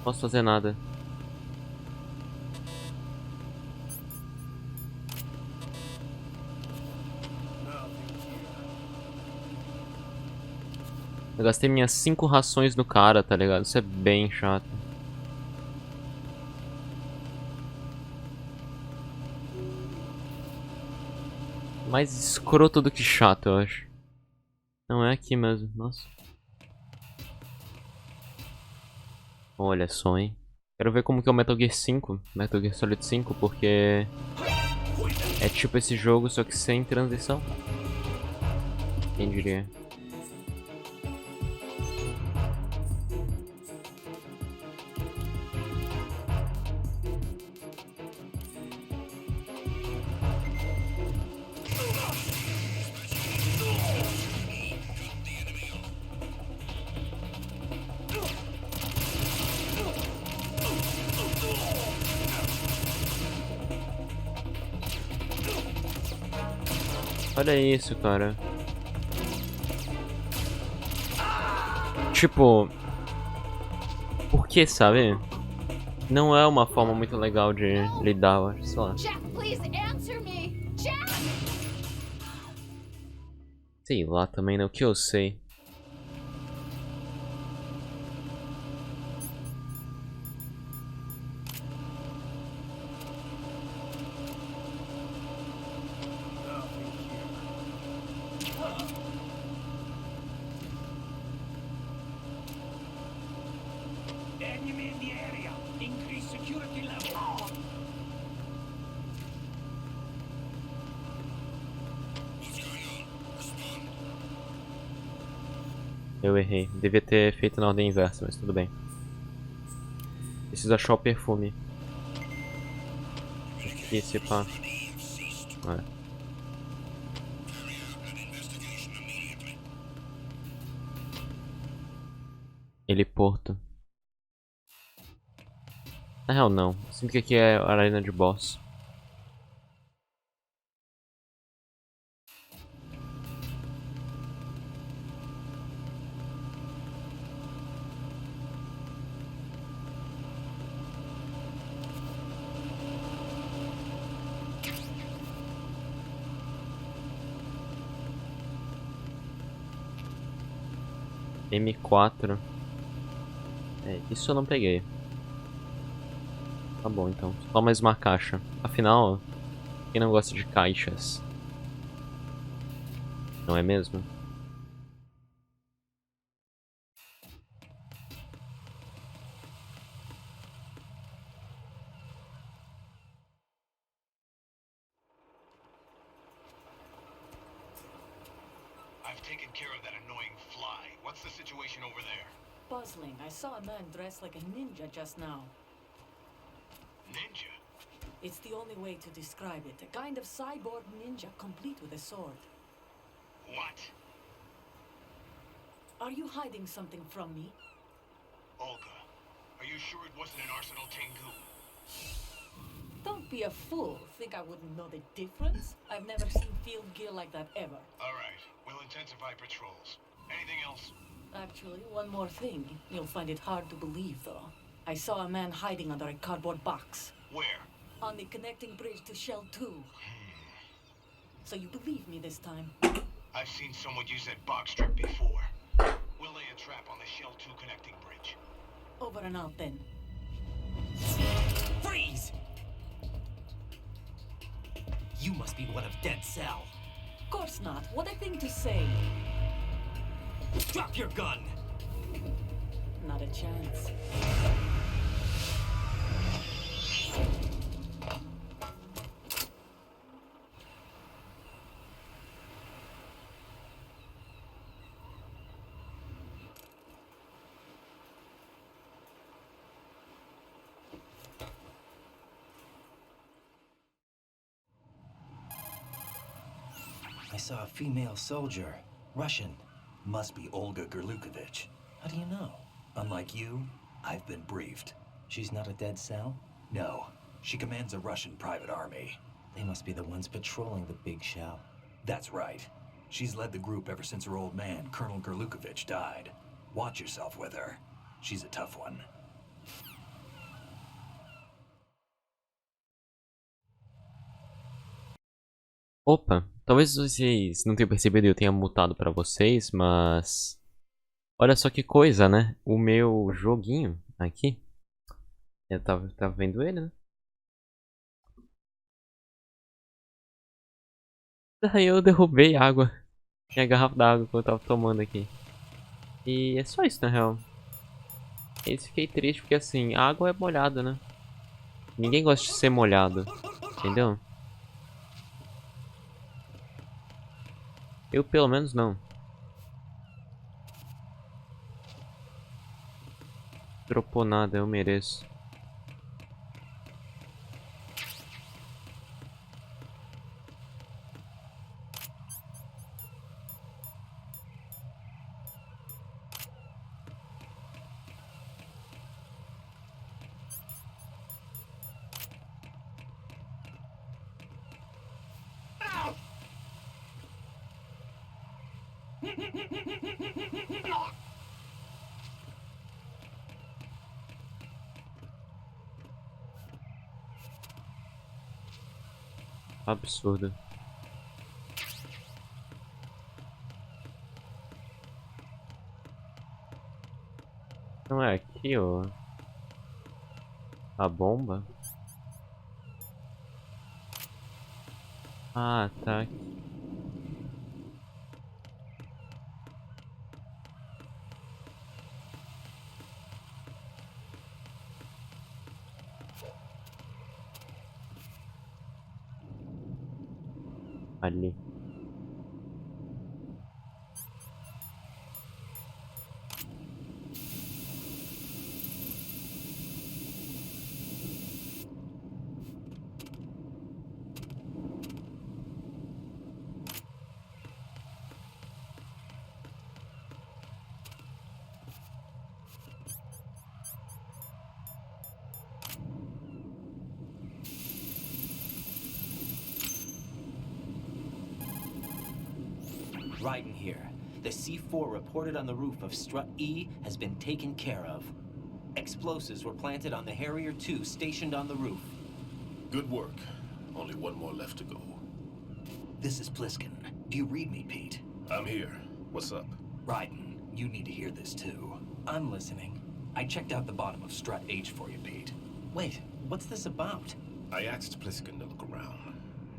Não posso fazer nada. Eu gastei minhas 5 rações no cara, tá ligado? Isso é bem chato. Mais escroto do que chato, eu acho. Não é aqui mesmo, nossa. Olha só, hein. Quero ver como que é o Metal Gear 5, Metal Gear Solid 5, porque é tipo esse jogo, só que sem transição. Quem diria? Olha isso, cara. Tipo... Por que, sabe? Não é uma forma muito legal de lidar, eu acho, sei lá. Sei lá também, né? O que eu sei. Eu errei. Devia ter feito na ordem inversa, mas tudo bem. Preciso achar o perfume. Aqui, se pá. É. Heliporto. Na real, não. Eu sinto que aqui é a arena de boss. M4. É, isso eu não peguei. Tá bom, então. Só mais uma caixa. Afinal, quem não gosta de caixas? Não é mesmo? I've taken care of that annoying fly. What's the situation over there? Puzzling. I saw a man dressed like a ninja just now. Ninja? It's the only way to describe it. A kind of cyborg ninja, complete with a sword. What? Are you hiding something from me? Olga, are you sure it wasn't an Arsenal Tengu? Don't be a fool. Think I wouldn't know the difference? I've never seen field gear like that ever. All right, we'll intensify patrols. Anything else? Actually, one more thing. You'll find it hard to believe, though. I saw a man hiding under a cardboard box. Where? On the connecting bridge to Shell 2. So you believe me this time? I've seen someone use that box trip before. We'll lay a trap on the Shell 2 connecting bridge. Over and out, then. Freeze! You must be one of Dead Cell. Of course not. What a thing to say. Drop your gun! Not a chance. I saw a female soldier. Russian. Must be Olga Gerlukovich. How do you know? Unlike you, I've been briefed. She's not a Dead Cell? No. She commands a Russian private army. They must be the ones patrolling the big shell. That's right. She's led the group ever since her old man, Colonel Gerlukovich, died. Watch yourself with her. She's a tough one. Opa, talvez vocês não tenham percebido e eu tenha mutado pra vocês, mas... Olha só que coisa, né? O meu joguinho aqui, eu tava vendo ele, né? Daí eu derrubei água, minha garrafa d'água que eu tava tomando aqui. E é só isso, na real. E fiquei triste porque, assim, a água é molhada, né? Ninguém gosta de ser molhado, entendeu? Eu, pelo menos, não. Dropou nada, eu mereço. Absurdo. Não é aqui, ó. A bomba? Ah, tá. Ali. Right in here. The C4 reported on the roof of Strut E has been taken care of. Explosives were planted on the Harrier 2 stationed on the roof. Good work. Only one more left to go. This is Pliskin. Do you read me, Pete? I'm here. What's up? Raiden, you need to hear this too. I'm listening. I checked out the bottom of Strut H for you, Pete. Wait, what's this about? I asked Pliskin to look around.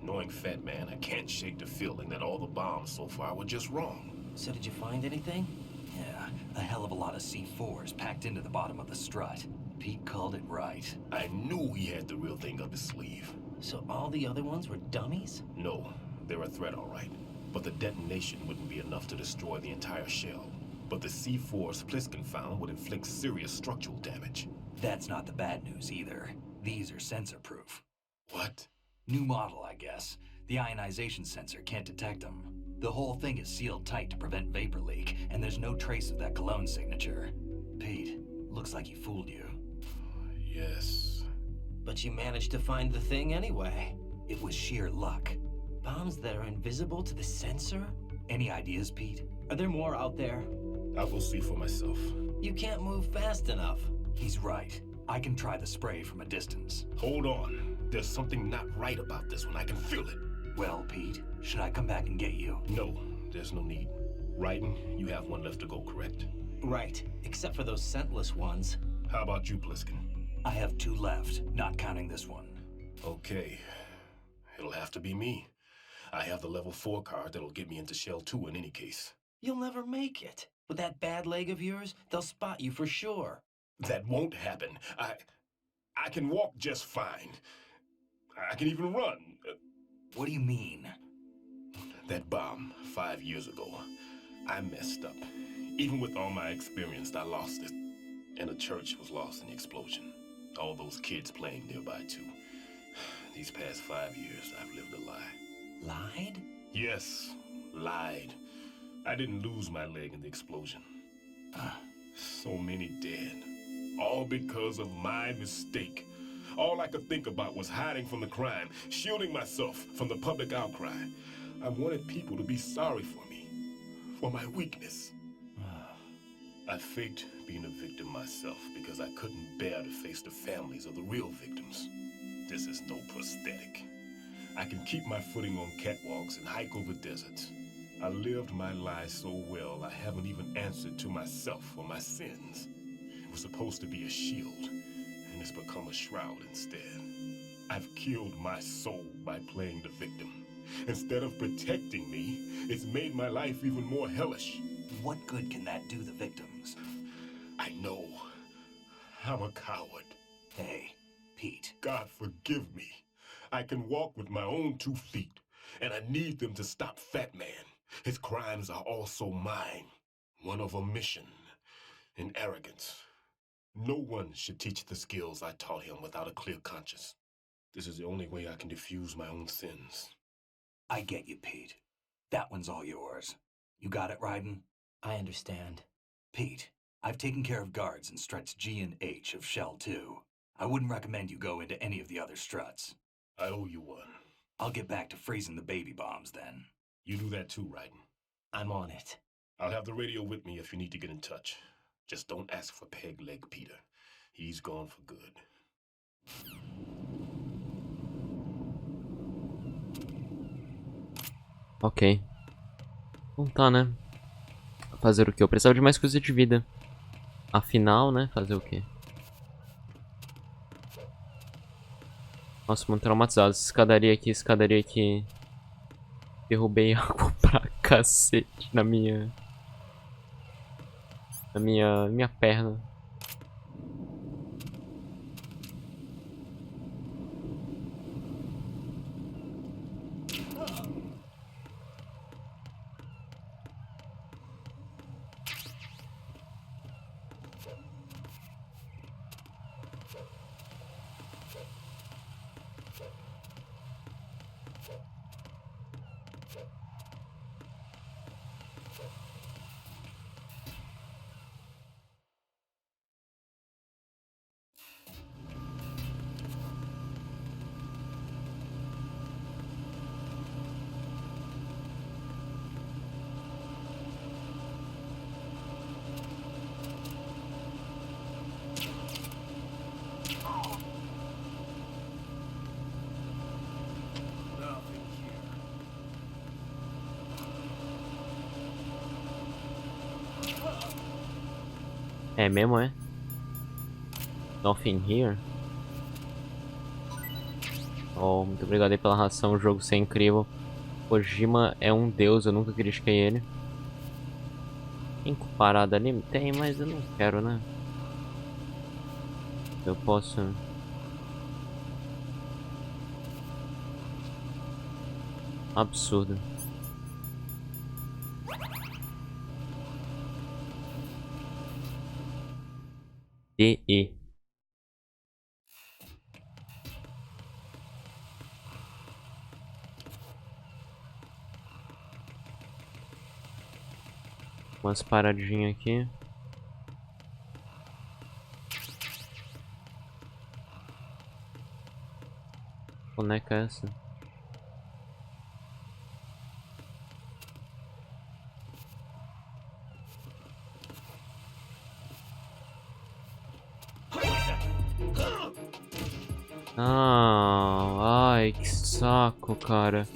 Knowing Fat Man, I can't shake the feeling that all the bombs so far were just wrong. So did you find anything? Yeah, a hell of a lot of C4s packed into the bottom of the strut. Pete called it right. I knew he had the real thing up his sleeve. So all the other ones were dummies? No, they're a threat, all right. But the detonation wouldn't be enough to destroy the entire shell. But the C4s Pliskin found would inflict serious structural damage. That's not the bad news either. These are sensor-proof. What? New model, I guess. The ionization sensor can't detect them. The whole thing is sealed tight to prevent vapor leak, and there's no trace of that cologne signature. Pete, looks like he fooled you. Yes. But you managed to find the thing anyway. It was sheer luck. Bombs that are invisible to the sensor? Any ideas, Pete? Are there more out there? I'll go see for myself. You can't move fast enough. He's right. I can try the spray from a distance. Hold on. There's something not right about this one. I can feel it. Well, Pete, should I come back and get you? No, there's no need. Raiden, you have one left to go, correct? Right, except for those scentless ones. How about you, Pliskin? I have 2 left, not counting this one. Okay. It'll have to be me. I have the level 4 card that'll get me into Shell 2 in any case. You'll never make it. With that bad leg of yours, they'll spot you for sure. That won't happen. I can walk just fine. I can even run. What do you mean? That bomb 5 years ago, I messed up. Even with all my experience, I lost it. And the church was lost in the explosion. All those kids playing nearby, too. These past 5 years, I've lived a lie. Lied? Yes, lied. I didn't lose my leg in the explosion. So many dead. All because of my mistake. All I could think about was hiding from the crime, shielding myself from the public outcry. I wanted people to be sorry for me, for my weakness. I faked being a victim myself because I couldn't bear to face the families of the real victims. This is no prosthetic. I can keep my footing on catwalks and hike over deserts. I lived my life so well, I haven't even answered to myself for my sins. It was supposed to be a shield, and it's become a shroud instead. I've killed my soul by playing the victim. Instead of protecting me, it's made my life even more hellish. What good can that do the victims? I know. I'm a coward. Hey, Pete. God forgive me. I can walk with my own 2 feet, and I need them to stop Fat Man. His crimes are also mine. One of omission and arrogance. No one should teach the skills I taught him without a clear conscience. This is the only way I can diffuse my own sins. I get you, Pete. That one's all yours. You got it, Raiden? I understand. Pete, I've taken care of guards in struts G and H of Shell 2. I wouldn't recommend you go into any of the other struts. I owe you one. I'll get back to freezing the baby bombs then. You do that too, Raiden. I'm on it. I'll have the radio with me if you need to get in touch. Just don't ask for Peg Leg Peter. He's gone for good. Ok. Então tá, né? Fazer o que? Eu precisava de mais coisa de vida. Afinal, né? Fazer o quê? Nossa, muito traumatizado. Escadaria aqui, escadaria aqui. Derrubei água pra cacete na minha perna. É mesmo, é? Nothing here? Oh, muito obrigado aí pela ração, o jogo ser incrível. Kojima é um deus, eu nunca critiquei ele. Tem parada ali? Tem, mas eu não quero, né? Eu posso... Absurdo. DE. Umas paradinhas aqui. Onde é que é essa? Ah, ai, que saco, cara.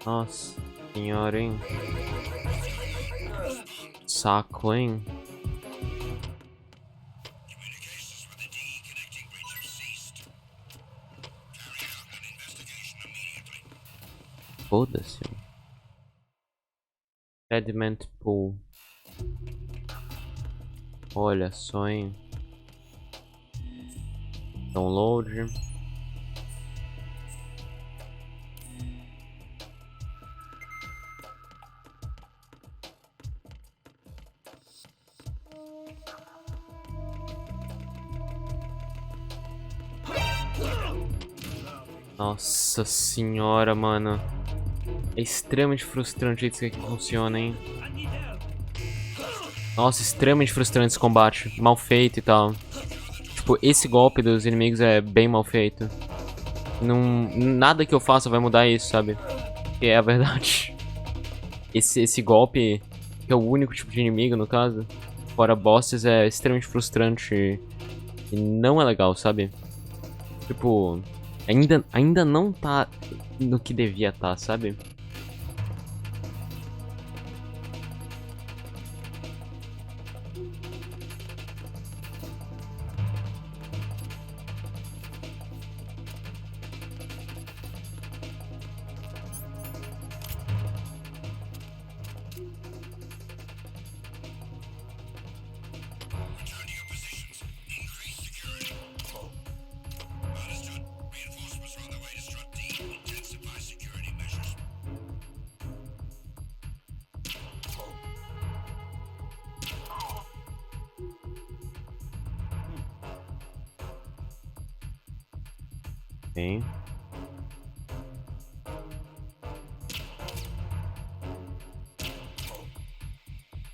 Nossa senhora, hein? Saco, hein? Foda-se. Sediment Pool. Olha só, hein? Download. Nossa senhora, mano. É extremamente frustrante o jeito que funciona, hein? Nossa, extremamente frustrante esse combate. Mal feito e tal. Tipo, esse golpe dos inimigos é bem mal feito. Nada que eu faça vai mudar isso, sabe? Que é a verdade. Esse golpe, que é o único tipo de inimigo, no caso, fora bosses, é extremamente frustrante e não é legal, sabe? Tipo, ainda não tá no que devia estar, sabe? Return to your positions. Increase security. Understood. Reinforcements are on their way to strut D. Intensify security measures. Tem.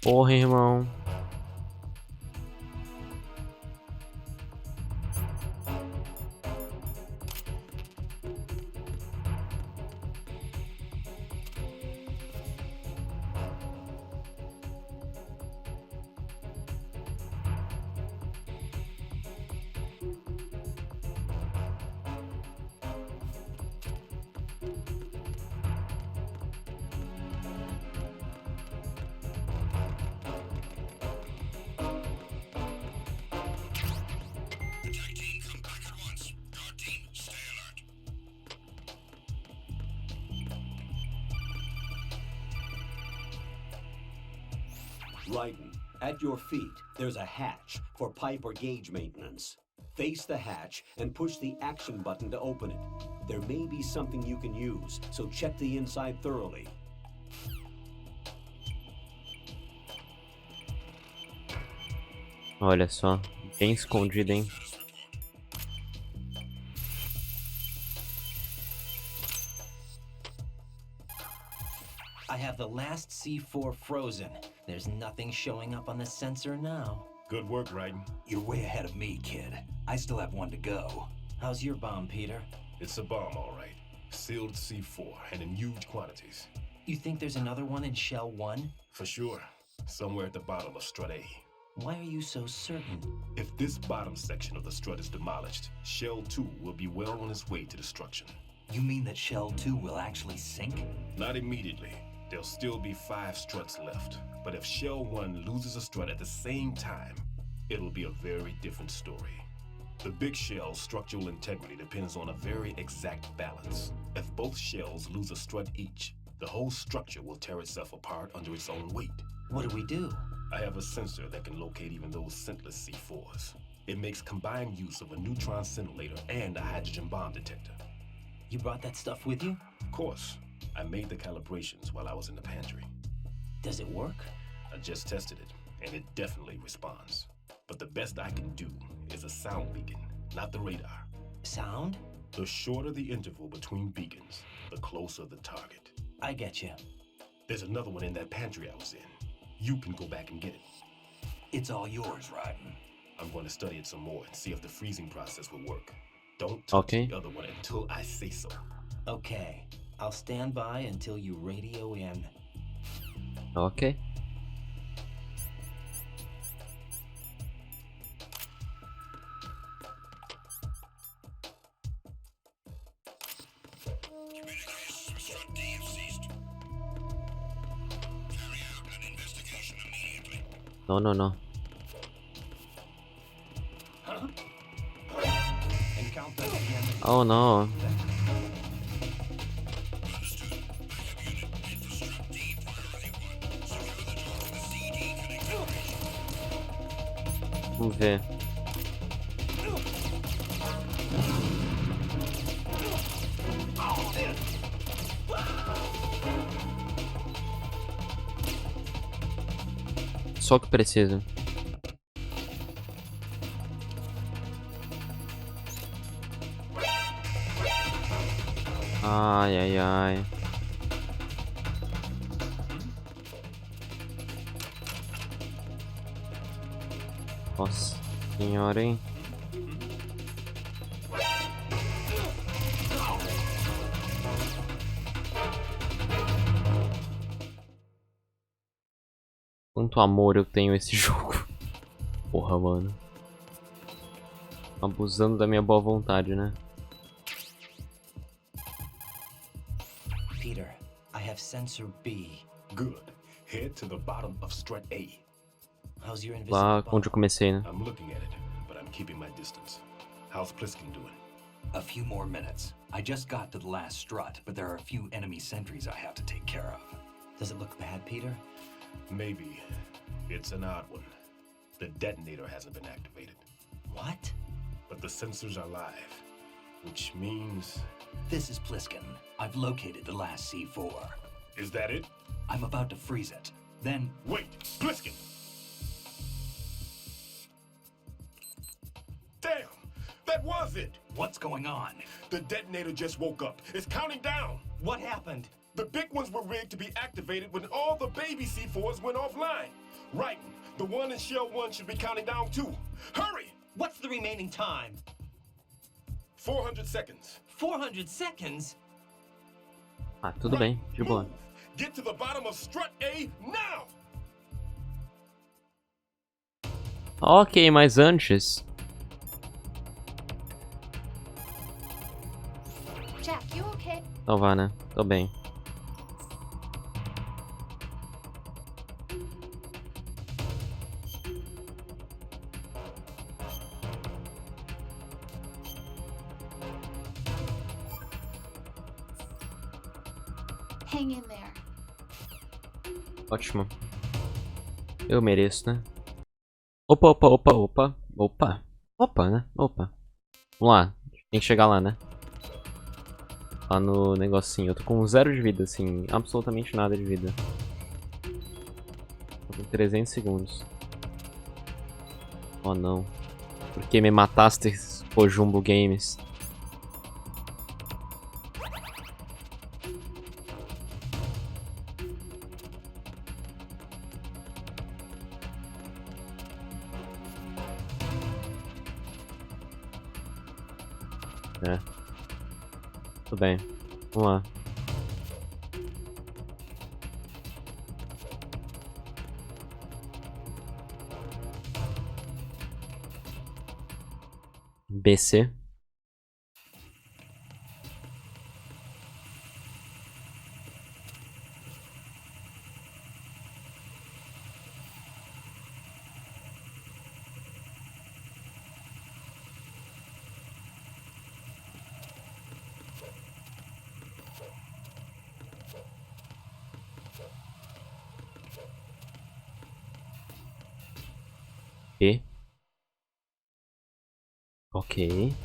Porra, irmão. Attack team, come back at once. Guard team, stay alert. Raiden, at your feet, there's a hatch for pipe or gauge maintenance. Face the hatch and push the action button to open it. There may be something you can use, so check the inside thoroughly. Olha só, bem escondido, hein? I have the last C4 frozen. There's nothing showing up on the sensor now. Good work, Raiden. You're way ahead of me, kid. I still have one to go. How's your bomb, Peter? It's a bomb, all right. Sealed C4 and in huge quantities. You think there's another one in Shell 1? For sure. Somewhere at the bottom of Strut A. Why are you so certain? If this bottom section of the strut is demolished, Shell 2 will be well on its way to destruction. You mean that Shell 2 will actually sink? Not immediately. There'll still be 5 struts left. But if Shell 1 loses a strut at the same time, it'll be a very different story. The big shell's structural integrity depends on a very exact balance. If both shells lose a strut each, the whole structure will tear itself apart under its own weight. What do we do? I have a sensor that can locate even those scentless C4s. It makes combined use of a neutron scintillator and a hydrogen bomb detector. You brought that stuff with you? Of course, I made the calibrations while I was in the pantry. Does it work? I just tested it, and it definitely responds. But the best I can do is a sound beacon, not the radar. Sound? The shorter the interval between beacons, the closer the target. I get you. There's another one in that pantry I was in. You can go back and get it. It's all yours, Raiden. I'm going to study it some more and see if the freezing process will work. Don't touch the other one until I say so. Okay. I'll stand by until you radio in. Ok. Communications with Strut D have ceased. Carry out an investigation immediately. Não, não, não. Encounter at the end of Oh, não. Understood. Backup unit made for Strut D priority 1. Secure the door to the CD connecting region. Vamos ver. Só o que precisa. Ai, ai, ai. Nossa senhora, hein? Quanto amor eu tenho a esse jogo. Porra, mano. Abusando da minha boa vontade, né? have sensor B. Good. Head to the bottom of strut A. How's your Lá invisible onde eu comecei, né? I'm looking at it, but I'm keeping my distance. How's Pliskin doing? A few more minutes. I just got to the last strut, but there are a few enemy sentries I have to take care of. Does it look bad, Peter? Maybe. It's an odd one. The detonator hasn't been activated, What? but the sensors are live, which means... This is Pliskin. I've located the last C4. Is that it? I'm about to freeze it. Then Wait! Pliskin! Damn! That was it! what's going on? The detonator just woke up. It's counting down! What happened? The big ones were rigged to be activated when all the baby C4s went offline. Right. The one in Shell 1 should be counting down too. Hurry! What's the remaining time? 400 seconds. 400 seconds? Ah, tudo bem, de boa. Move. Get to the bottom of strut A now! Ok, mas antes... Jack, you okay? Então vá, né? Tô bem. Hang in there. Ótimo. Eu mereço, né? Opa, opa, opa, opa. Opa. Opa, né? Opa. Vamos lá. Tem que chegar lá, né? Lá no negocinho. Eu tô com 0 de vida, assim. Absolutamente nada de vida. Tô com 300 segundos. Oh, não. Por que me mataste, Pojumbo Games? É. Tudo bem. Vamos lá. BC. E. Ok.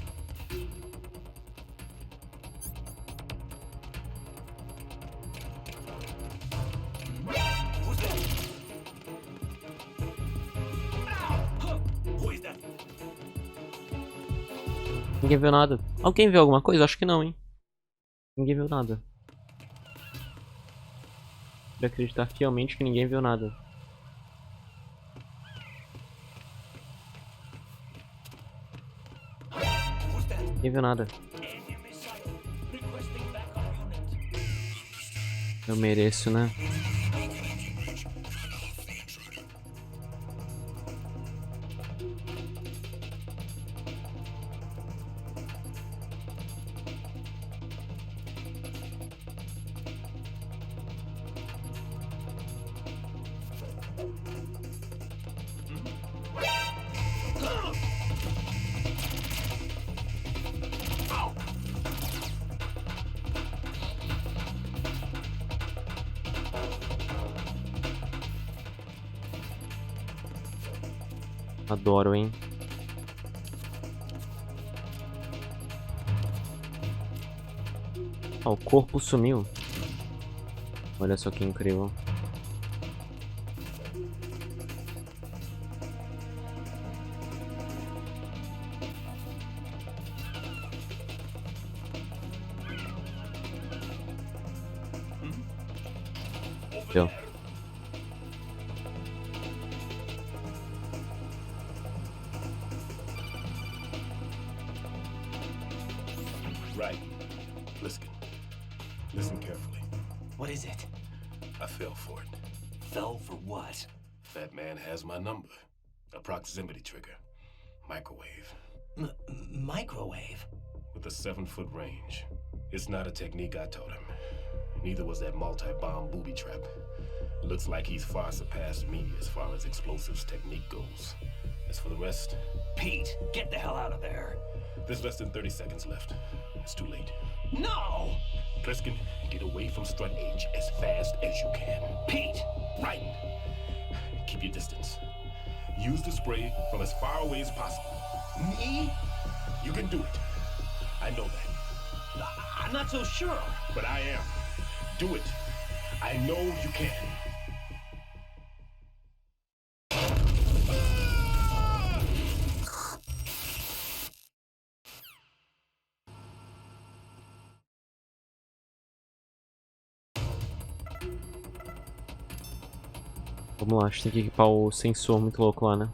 Ninguém viu nada. Alguém viu alguma coisa? Acho que não, hein? Ninguém viu nada. Vou acreditar fielmente que ninguém viu nada. Ninguém viu nada. Eu mereço, né? Adoro, hein? Ah, o corpo sumiu. Olha só que incrível. Deu. Right. Pliskin. Listen carefully. What is it? I fell for it. Fell for what? That man has my number. A proximity trigger. Microwave. Microwave? With a 7-foot range. It's not a technique I taught him. Neither was that multi-bomb booby trap. Looks like he's far surpassed me as far as explosives technique goes. As for the rest, Pete, get the hell out of there. there's less than 30 seconds left. It's too late. No! Pliskin, get away from Strut Edge as fast as you can. Pete! Right. Keep your distance. Use the spray from as far away as possible. Me? You can do it. I know that. I'm not so sure. But I am. Do it. I know you can. Vamos lá, a gente tem que equipar o sensor muito louco lá, né?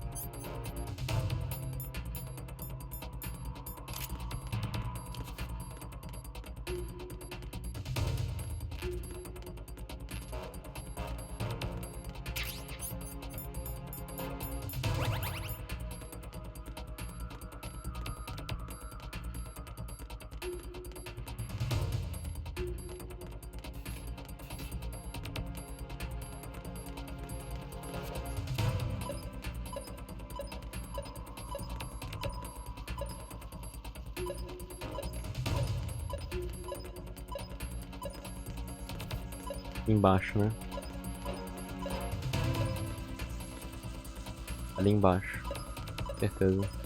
Embaixo, né? Ali embaixo. Certeza.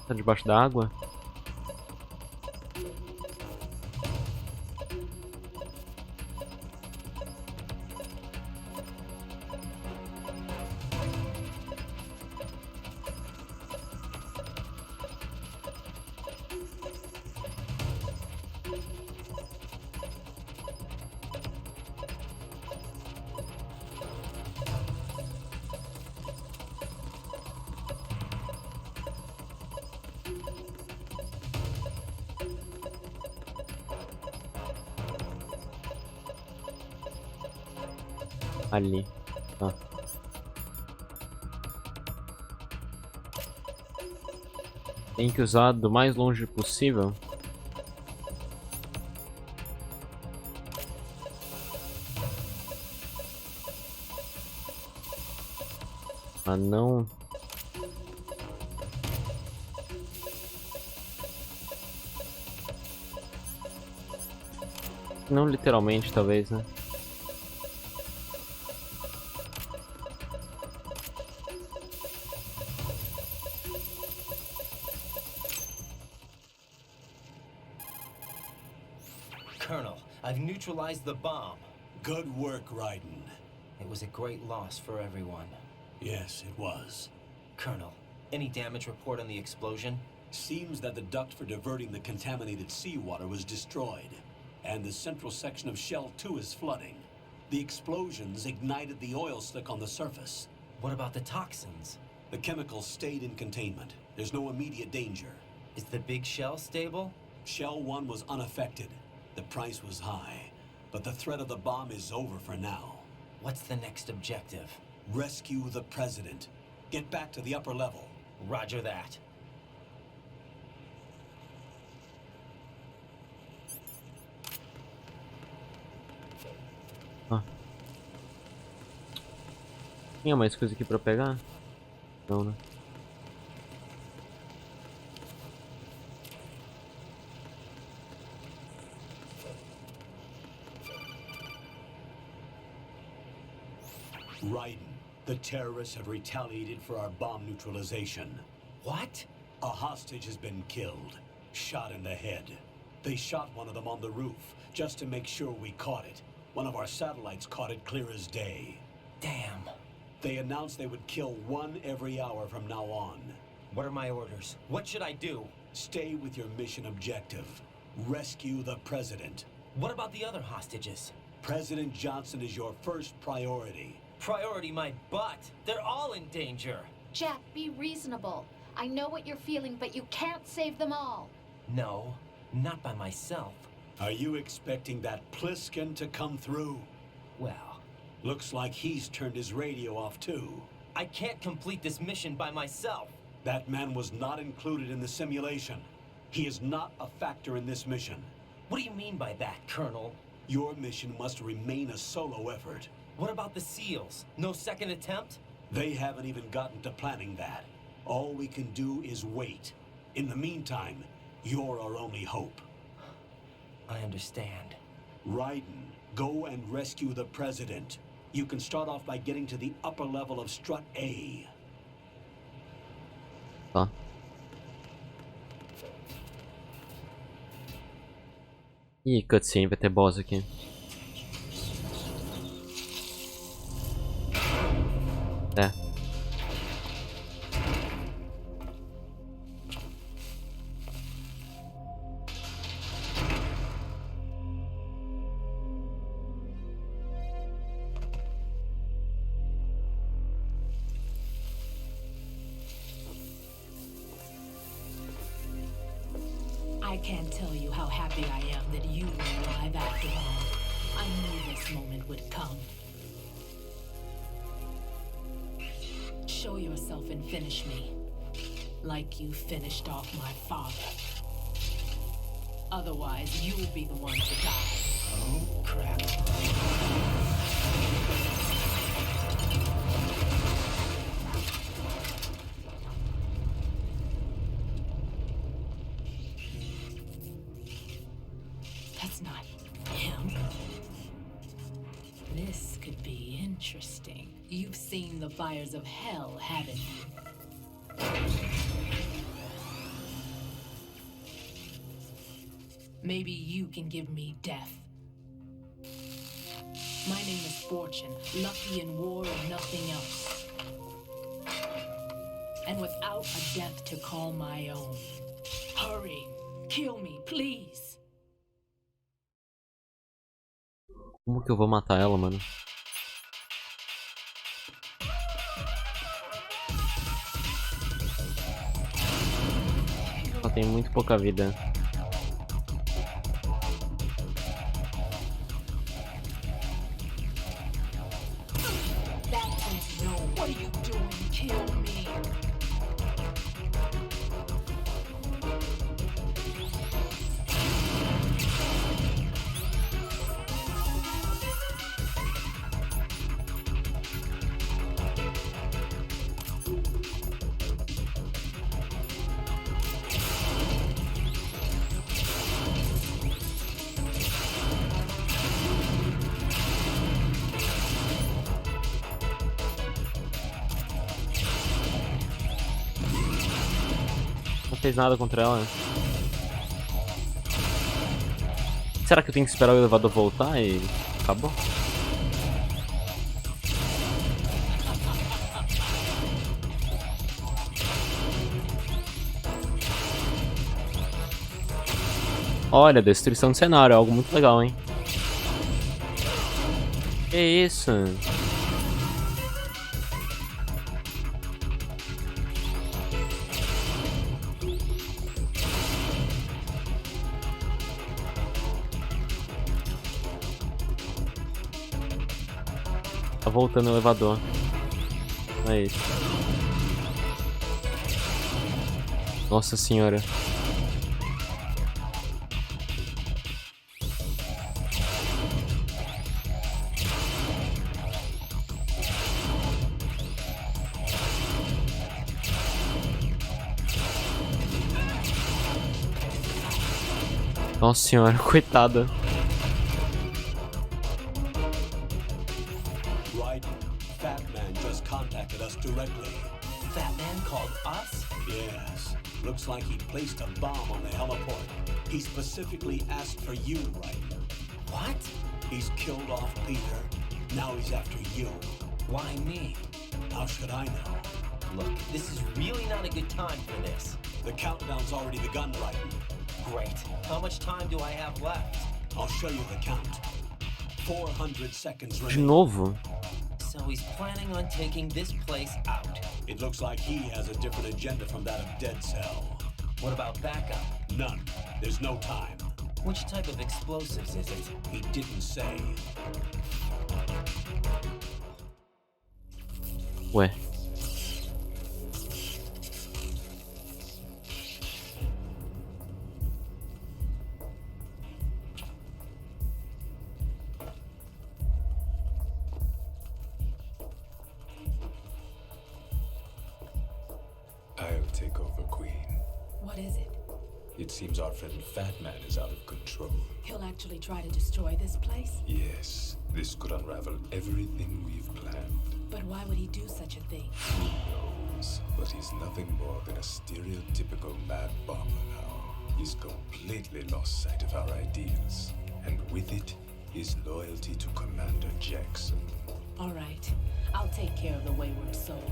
Tá debaixo da água? Ali. Tá. Tem que usar do mais longe possível. Ah, não. Não literalmente, talvez, né? Colonel, I've neutralized the bomb. Good work, Raiden. It was a great loss for everyone. Yes, it was. Colonel, any damage report on the explosion? Seems that the duct for diverting the contaminated seawater was destroyed, and the central section of Shell 2 is flooding. The explosions ignited the oil slick on the surface. What about the toxins? The chemicals stayed in containment. There's no immediate danger. Is the big shell stable? Shell 1 was unaffected. The price was high, but the threat of the bomb is over for now. What's the next objective? Rescue the president. Get back to the upper level. Roger that. Ah. Tinha mais coisa aqui pra pegar? Não, né? Raiden, the terrorists have retaliated for our bomb neutralization. What? A hostage has been killed, shot in the head. They shot one of them on the roof, just to make sure we caught it. One of our satellites caught it clear as day. Damn. They announced they would kill one every hour from now on. What are my orders? What should I do? Stay with your mission objective. Rescue the president. What about the other hostages? President Johnson is your first priority. Priority my butt. They're all in danger. Jack, be reasonable. I know what you're feeling, but you can't save them all. No, not by myself. Are you expecting that Pliskin to come through? Well, Looks like he's turned his radio off too. I can't complete this mission by myself. That man was not included in the simulation. He is not a factor in this mission. What do you mean by that, Colonel? Your mission must remain a solo effort. What about the SEALs? No second attempt? They haven't even gotten to planning that. All we can do is wait. In the meantime, you're our only hope. I understand. Raiden, go and rescue the president. You can start off by getting to the upper level of strut A. Tá. Ih, cutscene, vai ter boss aqui. É. I can't tell you how happy I am that you were alive after all. I knew this moment would come. Show yourself and finish me. Like you finished off my father. Otherwise, you'll be the one to die. Oh, crap. That's not him. This could be interesting. You've seen the fires of hell, haven't you? Maybe you can give me death. My name is Fortune, lucky in war and nothing else. And without a death to call my own. Hurry, kill me, please. Como que eu vou matar ela, mano? Ela tem muito pouca vida. That's no. What are you doing? Kill me. Não fez nada contra ela. Será que eu tenho que esperar o elevador voltar e acabou? Olha, destruição de cenário, algo muito legal, hein? Que isso? Tá voltando o elevador. É isso. Nossa senhora. Nossa senhora, coitada. Raiden, Fat Man just contacted us directly. That man called us? Yes. Looks like he placed a bomb on the heliport. He specifically asked for you, Raiden. What? He's killed off Peter. Now he's after you. Why me? How should I know? Look, this is really not a good time for this. The countdown's already begun, Brighton. Great. How much time do I have left? I'll show you the count. 400 seconds De remaining. novo? So he's planning on taking this place out. It looks like he has a different agenda from that of Dead Cell. What about backup? None. There's no time. Which type of explosives is it? He didn't say. Ué. I'll take over, Queen. What is it? It seems our friend Fatman is out of control. He'll actually try to destroy this place? Yes, this could unravel everything we've planned. But why would he do such a thing? Who knows? But he's nothing more than a stereotypical mad bomber now. He's completely lost sight of our ideas. And with it, his loyalty to Commander Jackson. All right. I'll take care of the wayward soul.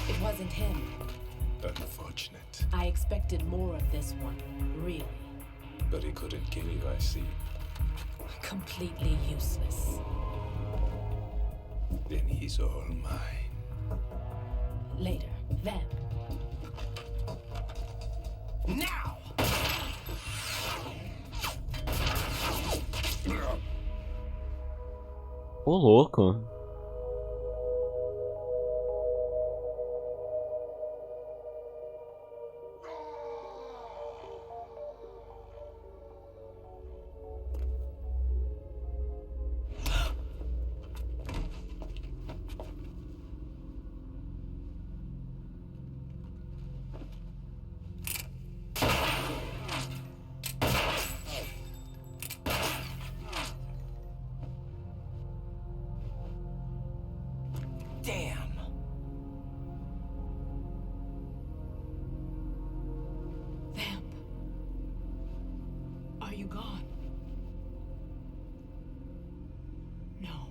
It wasn't him. Unfortunate. I expected more of this one. Really. But he couldn't kill you, I see. Completely useless. Then he's all mine. Later. Then. Now! Ô, louco. Damn! Vamp. Are you gone? No.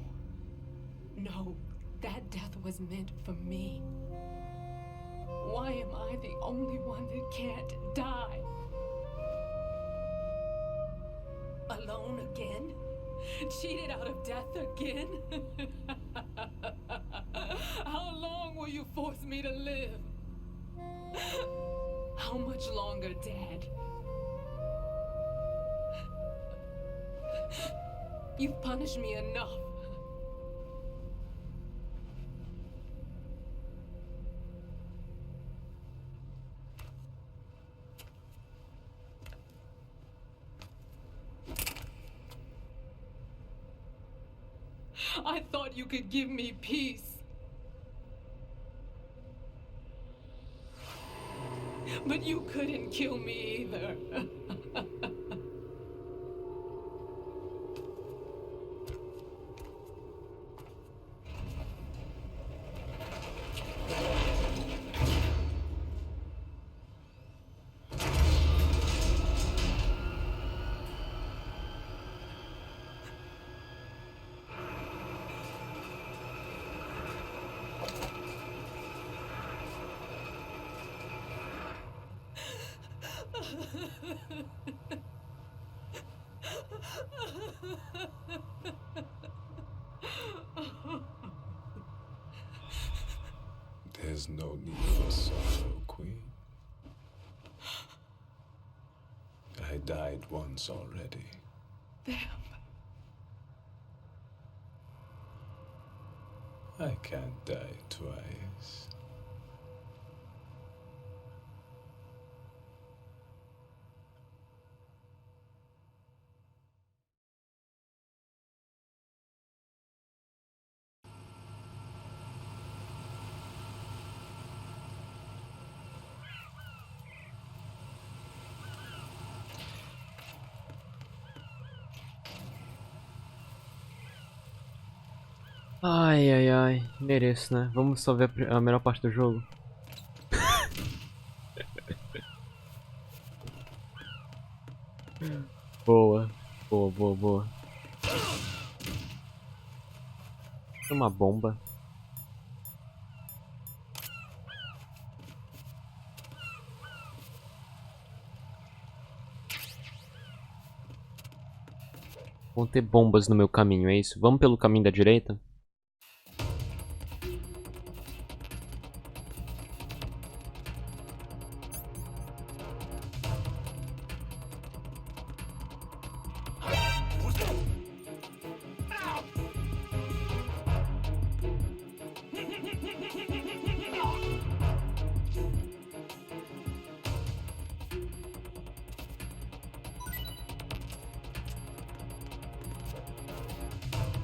No. That death was meant for me. Why am I the only one that can't die? Alone again? Cheated out of death again? How long will you force me to live? How much longer, Dad? You've punished me enough. I thought you could give me peace. But you couldn't kill me either. There's no need for sorrow, Queen. I died once already. Vamp. I can't die twice. Ai, ai, ai. Mereço, né? Vamos só ver a melhor parte do jogo. Boa. Boa, boa, boa. Uma bomba. Vão ter bombas no meu caminho, é isso? Vamos pelo caminho da direita?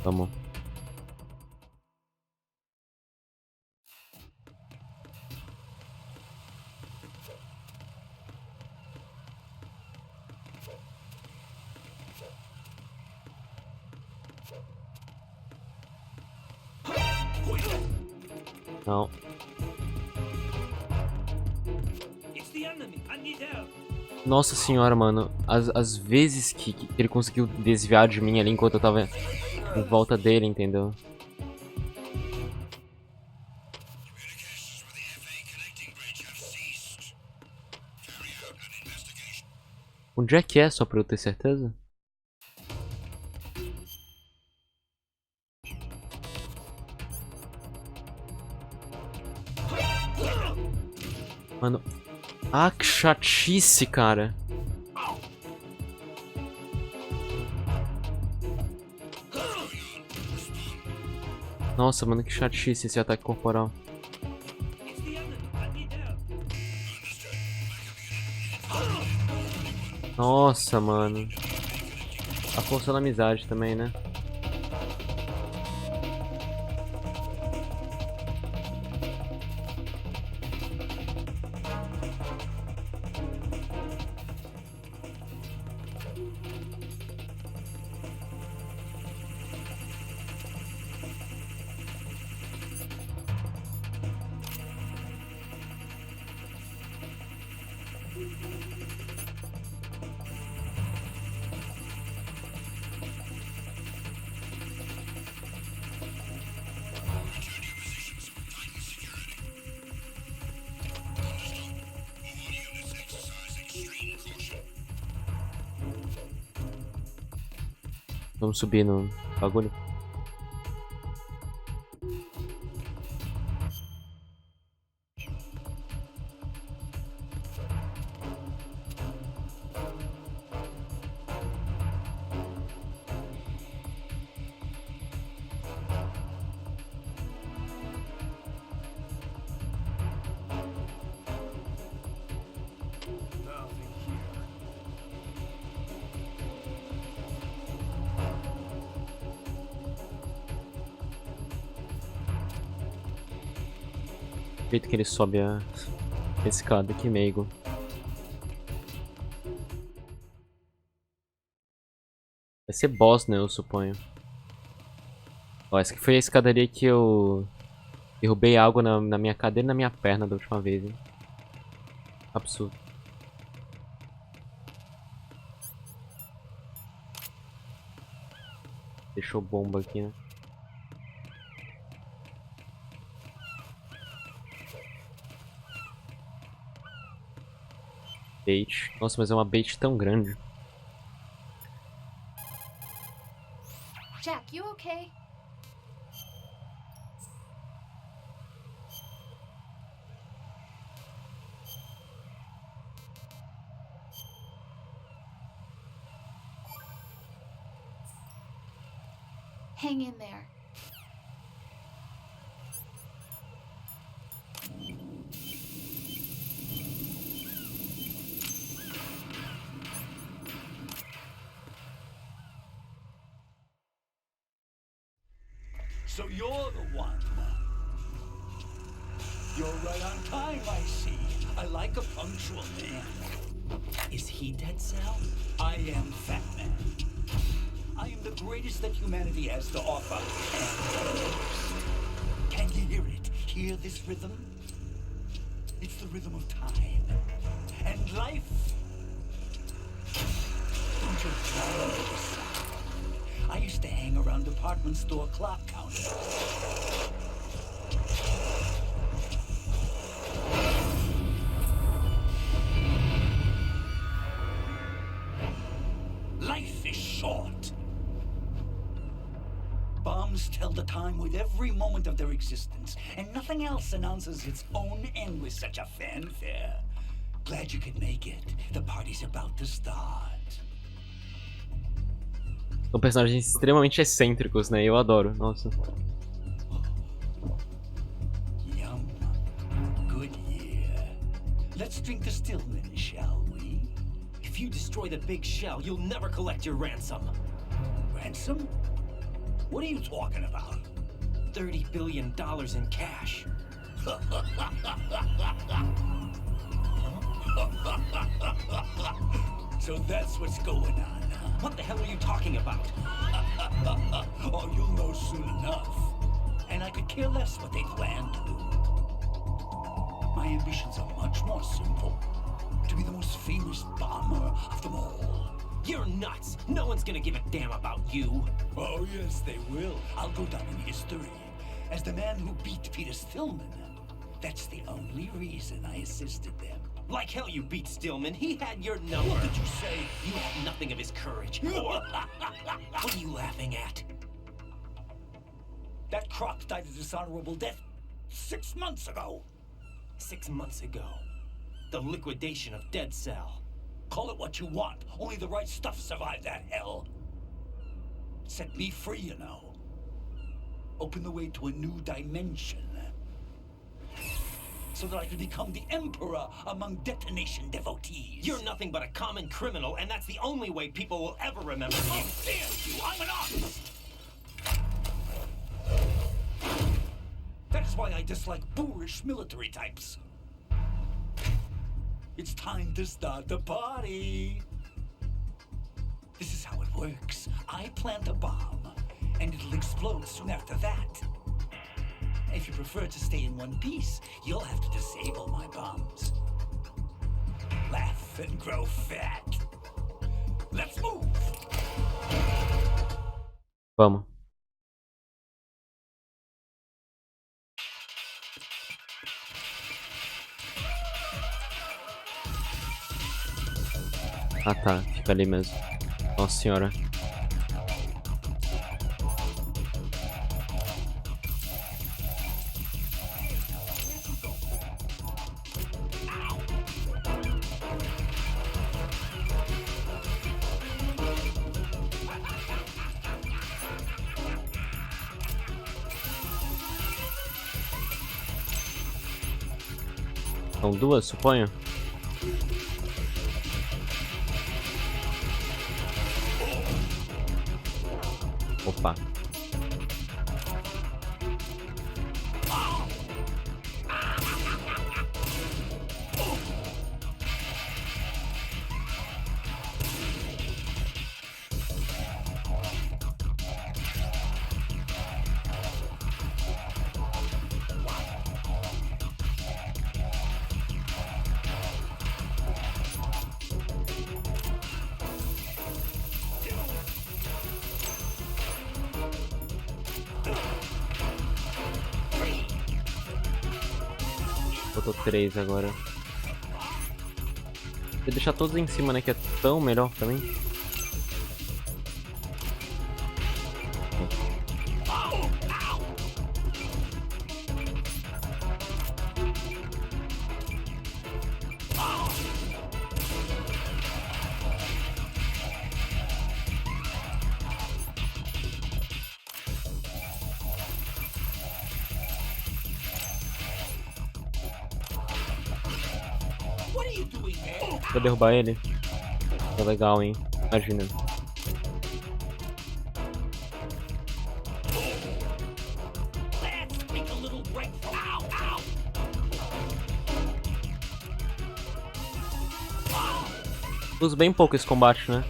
Vamos. Não. Nossa senhora, mano. As vezes que ele conseguiu desviar de mim ali enquanto eu tava em volta dele, entendeu? Onde é que é, só pra eu ter certeza? Mano... Ah, que chatice, cara. Nossa, mano, que chatice esse ataque corporal. Nossa, mano. A força da amizade também, né? Vamos subir no bagulho. O jeito que ele sobe a escada, que meigo. Vai ser boss, né, eu suponho. Ó, essa aqui foi a escadaria que eu derrubei água na minha cadeira e na minha perna da última vez, hein. Absurdo. Deixou bomba aqui, né. Bait. Nossa, mas é uma bait tão grande. Jack, you okay? Hang in there. So you're the one. You're right on time, I see. I like a punctual man. Is he Dead Cell? I am Fat Man. I am the greatest that humanity has to offer. Can you hear it? Hear this rhythm? It's the rhythm of time. And life. Don't you try this? I used to hang around department store clock counters. Life is short. bombs tell the time with every moment of their existence, and nothing else announces its own end with such a fanfare. Glad you could make it. The party's about to start. São personagens extremamente excêntricos, né? Eu adoro, nossa. Yum. Good year. Let's drink the Stillman, shall we? If you destroy the big shell, you'll never collect your ransom. Ransom? What are you talking about? $30 billion in cash. So that's what's going on, huh? What the hell are you talking about? Oh, you'll know soon enough. And I could care less what they plan to do. My ambitions are much more simple. To be the most famous bomber of them all. You're nuts! No one's gonna give a damn about you. Oh, yes, they will. I'll go down in history as the man who beat Peter Stillman. That's the only reason I assisted them. Like hell you beat Stillman. He had your number. What did you say? You have nothing of his courage. What are you laughing at? That croc died a dishonorable death 6 months ago. 6 months ago. The liquidation of Dead Cell. Call it what you want. Only the right stuff survived that hell. Set me free, you know. Open the way to a new dimension. So that I can become the emperor among detonation devotees. You're nothing but a common criminal, and that's the only way people will ever remember you. How dare you! I'm an artist! That's why I dislike boorish military types. It's time to start the party. This is how it works. I plant a bomb, and it'll explode soon after that. If you prefer to stay in one piece, you'll have to disable my bombs. Laugh and grow fat. Let's move! Vamos. Ah tá, fica ali mesmo. Nossa senhora. São duas, suponho? Opa. Botou 3 agora. Vou deixar todos em cima, né? Que é tão melhor pra mim. Vou derrubar ele. É legal, hein? Imagina. Uso bem pouco esse combate, né?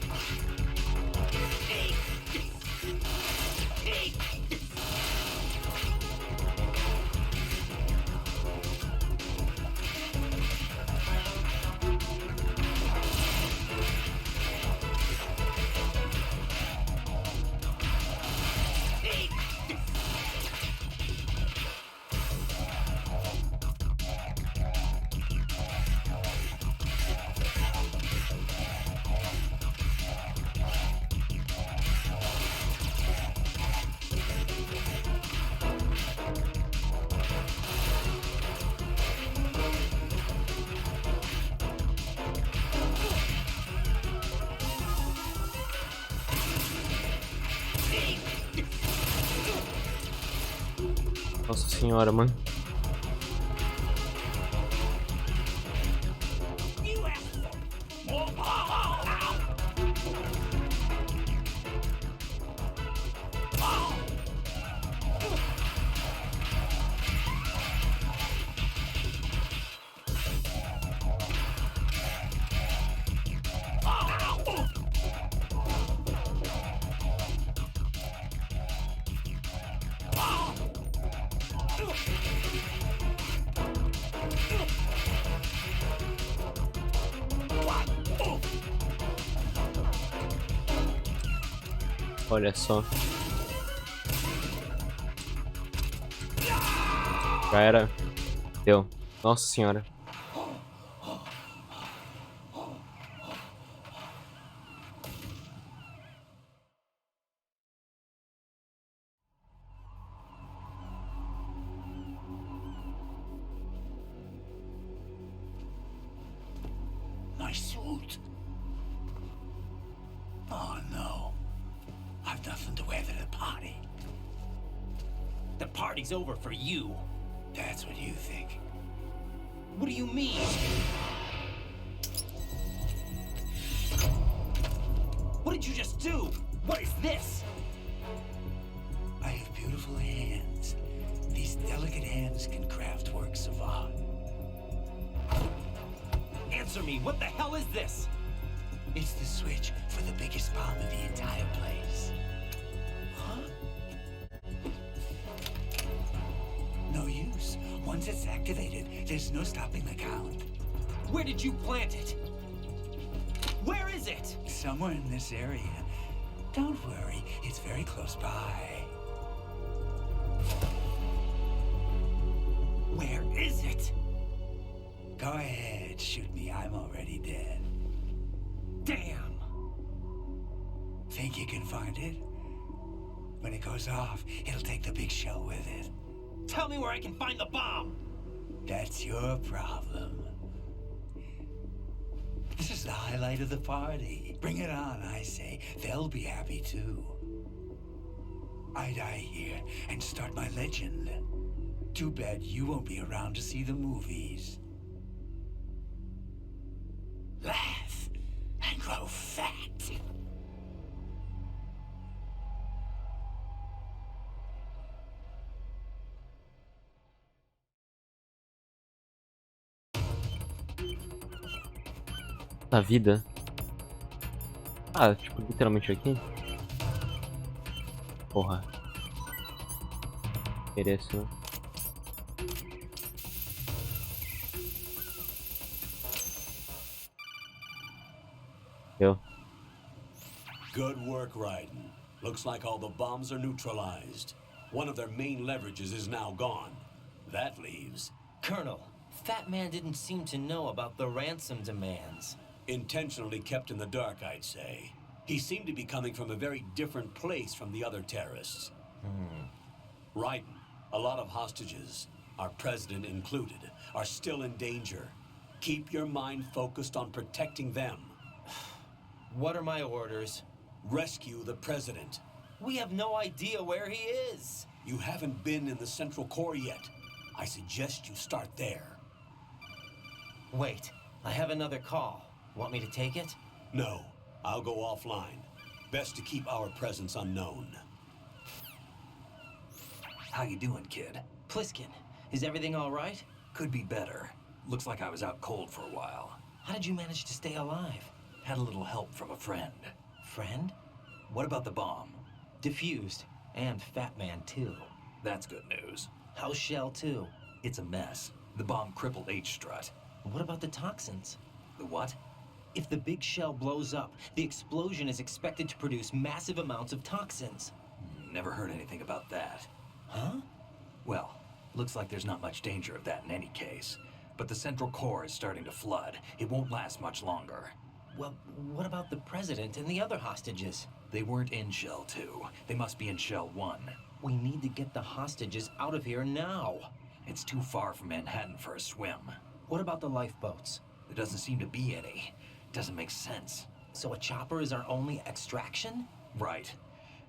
Nossa senhora, mano. Olha só. Já era. Deu. Nossa senhora. My suit. Oh no. I've nothing to wear to the party. The party's over for you. That's what you think. What do you mean? What did you just do? What is this? I have beautiful hands. These delicate hands can craft works of art. Answer me, what the hell is this? It's the switch for the biggest bomb in the entire place. Huh? No use. Once it's activated, there's no stopping the count. Where did you plant it? Where is it? Somewhere in this area. Don't worry, it's very close by. Where is it? Go ahead, shoot me. I'm already dead. Damn! Think you can find it? When it goes off, it'll take the big show with it. Tell me where I can find the bomb! That's your problem. This is the highlight of the party. Bring it on, I say. They'll be happy too. I die here and start my legend. Too bad you won't be around to see the movies. Laugh and grow fat. A vida. Ah, tipo, literalmente aqui. Porra. Interessante. Eu. Good work, Raiden. Looks like all the bombs are neutralized. One of their main leverages is now gone. That leaves... Colonel, Fat Man didn't seem to know about the ransom demands. Intentionally kept in the dark, I'd say. He seemed to be coming from a very different place from the other terrorists. Raiden, a lot of hostages, our president included, are still in danger. Keep your mind focused on protecting them. What are my orders? Rescue the president. We have no idea where he is. You haven't been in the Central Core yet. I suggest you start there. Wait, I have another call. Want me to take it? No, I'll go offline. Best to keep our presence unknown. How you doing, kid? Pliskin, is everything all right? Could be better. Looks like I was out cold for a while. How did you manage to stay alive? Had a little help from a friend. Friend? What about the bomb? Diffused. And Fat Man, too. That's good news. How's Shell, too? It's a mess. The bomb crippled H-Strut. What about the toxins? The what? If the big shell blows up, the explosion is expected to produce massive amounts of toxins. Never heard anything about that. Huh? Well, looks like there's not much danger of that in any case. But the Central Core is starting to flood. It won't last much longer. Well, what about the president and the other hostages? They weren't in Shell 2. They must be in Shell 1. We need to get the hostages out of here now. It's too far from Manhattan for a swim. What about the lifeboats? There doesn't seem to be any. Doesn't make sense. So a chopper is our only extraction? Right.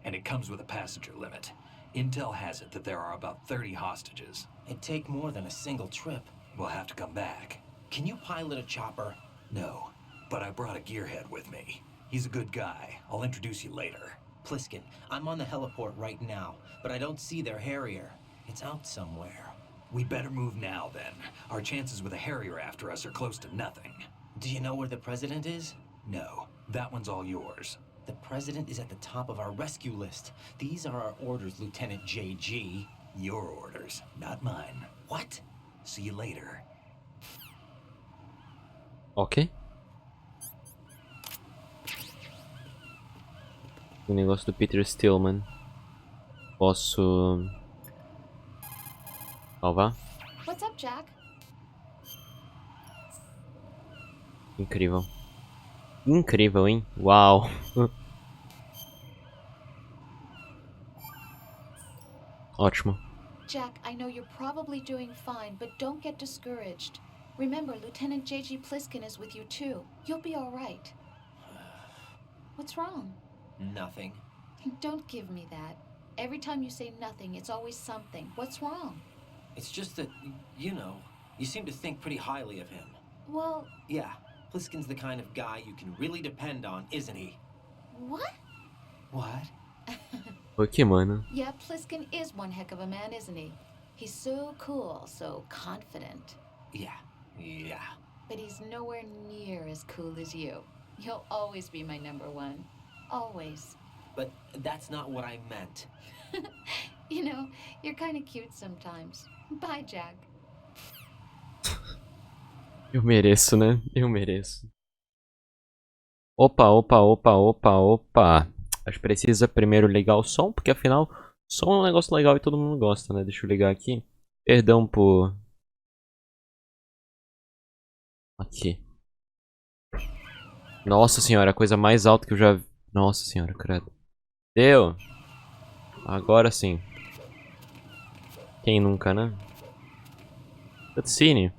And it comes with a passenger limit. Intel has it that there are about 30 hostages. It'd take more than a single trip. We'll have to come back. Can you pilot a chopper? No, but I brought a gearhead with me. He's a good guy. I'll introduce you later. Pliskin, I'm on the heliport right now, but I don't see their Harrier. It's out somewhere. We'd better move now, then. Our chances with a Harrier after us are close to nothing. Do you know where the president is? No, that one's all yours. The president is at the top of our rescue list. These are our orders, Lieutenant JG. Your orders, not mine. What? See you later. Ok. O negócio do Peter Stillman. Posso salvar? What's up, Jack? Incrível. Incrível, hein? Uau. Ótimo. Jack, I know you're probably doing fine, but don't get discouraged. Remember, Lieutenant J.G. Pliskin is with you too. You'll be all right. What's wrong? Nothing. Don't give me that. Every time you say nothing, it's always something. What's wrong? It's just that, you know, you seem to think pretty highly of him. Well... Yeah, Pliskin's the kind of guy you can really depend on, isn't he? What? What? Ok, mano. Yeah, Pliskin is one heck of a man, isn't he? He's so cool, so confident. Yeah. But he's nowhere near as cool as you. You'll always be my #1. Always. But that's not what I meant. You know, you're kind of cute sometimes. Bye, Jack. Eu mereço, né? Eu mereço. Opa. A gente precisa primeiro ligar o som, porque afinal, som é um negócio legal e todo mundo gosta, né? Deixa eu ligar aqui. Perdão por... Aqui. Nossa senhora, a coisa mais alta que eu já vi. Nossa senhora, credo. Deu. Agora sim. Quem nunca, né? Cutscene.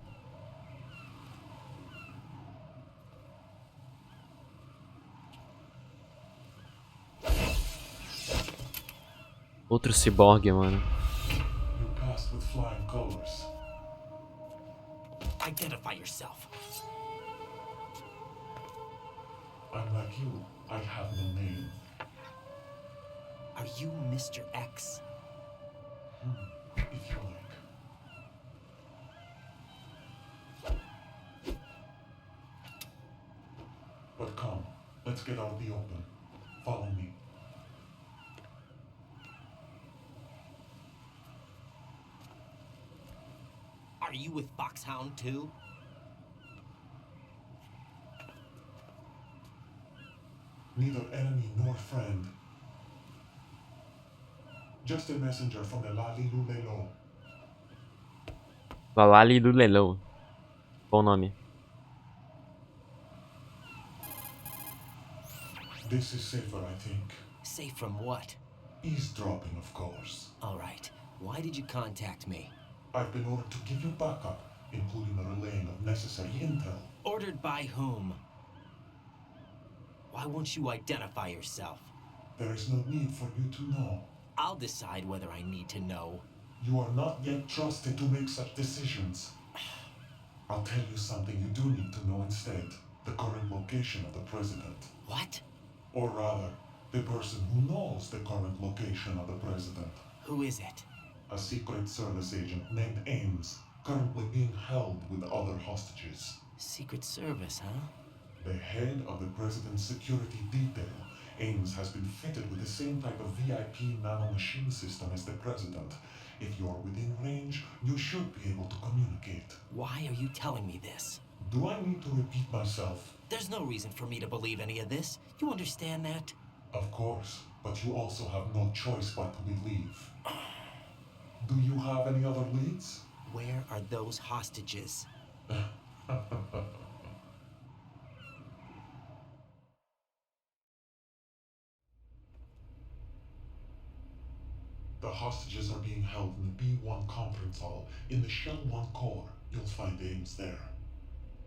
Outro ciborgue, mano. You passed with flying colors. Identify yourself. I'm like you. I have no name. Are you Mr. X? If you like. But come, let's get out in the open. Follow me. Are you with Foxhound too? Neither enemy nor friend. Just a messenger from the Lali Lulelo. Valali do Lelão. Bom nome. This is safer, I think. Safe from what? Eavesdropping, of course. All right. Why did you contact me? I've been ordered to give you backup, including the relaying of necessary intel. Ordered by whom? Why won't you identify yourself? There is no need for you to know. I'll decide whether I need to know. You are not yet trusted to make such decisions. I'll tell you something you do need to know instead. The current location of the president. What? Or rather, the person who knows the current location of the president. Who is it? A Secret Service agent named Ames, currently being held with other hostages. Secret Service, huh? The head of the president's security detail, Ames has been fitted with the same type of VIP nanomachine system as the president. If you're within range, you should be able to communicate. Why are you telling me this? Do I need to repeat myself? There's no reason for me to believe any of this. You understand that? Of course, but you also have no choice but to believe. Do you have any other leads? Where are those hostages? The hostages are being held in the B1 conference hall in the Shell 1 core. You'll find Ames there.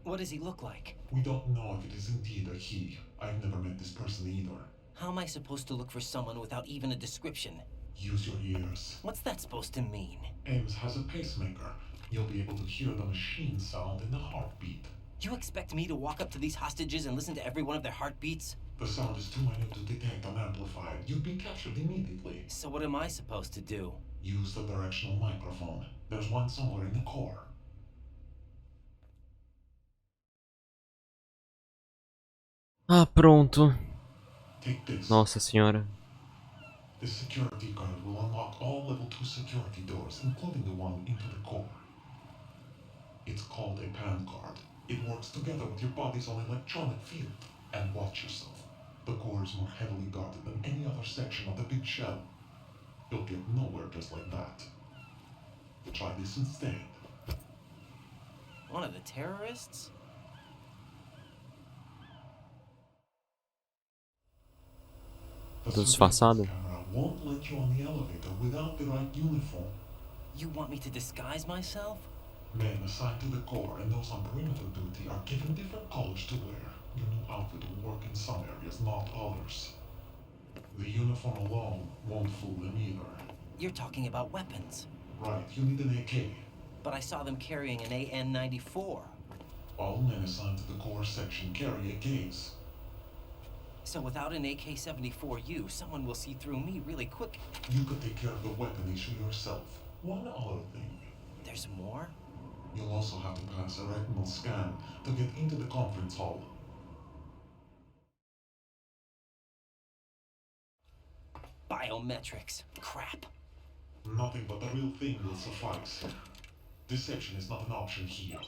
What does he look like? We don't know if it is indeed a he. I've never met this person either. How am I supposed to look for someone without even a description? Use your ears. What's that supposed to mean? Ames has a pacemaker. You'll be able to hear the machine sound in the heartbeat. You expect me to walk up to these hostages and listen to every one of their heartbeats? The sound is too minute to detect unamplified. You'd be captured immediately. So what am I supposed to do? Use the directional microphone. There's one somewhere in the core. Ah, pronto. Take this. Nossa senhora. This security card will unlock all level 2 security doors, including the one into the core. It's called a PAN card. It works together with your body's own electronic field. And watch yourself. The core is more heavily guarded than any other section of the big shell. You'll get nowhere just like that. Try this instead. One of the terrorists? Tô disfarçado? Camera won't let you on the elevator without the right uniform. You want me to disguise myself? Men assigned to the core and those on perimeter duty are given different colors to wear. Your new outfit will work in some areas, not others. The uniform alone won't fool them either. You're talking about weapons. Right, you need an AK. But I saw them carrying an AN-94. All men assigned to the core section carry AKs. So without an AK-74U, someone will see through me really quick. You could take care of the weapon issue yourself. One other thing. There's more? You'll also have to pass a retinal scan to get into the conference hall. Biometrics. Crap. Nothing but the real thing will suffice. Deception is not an option here.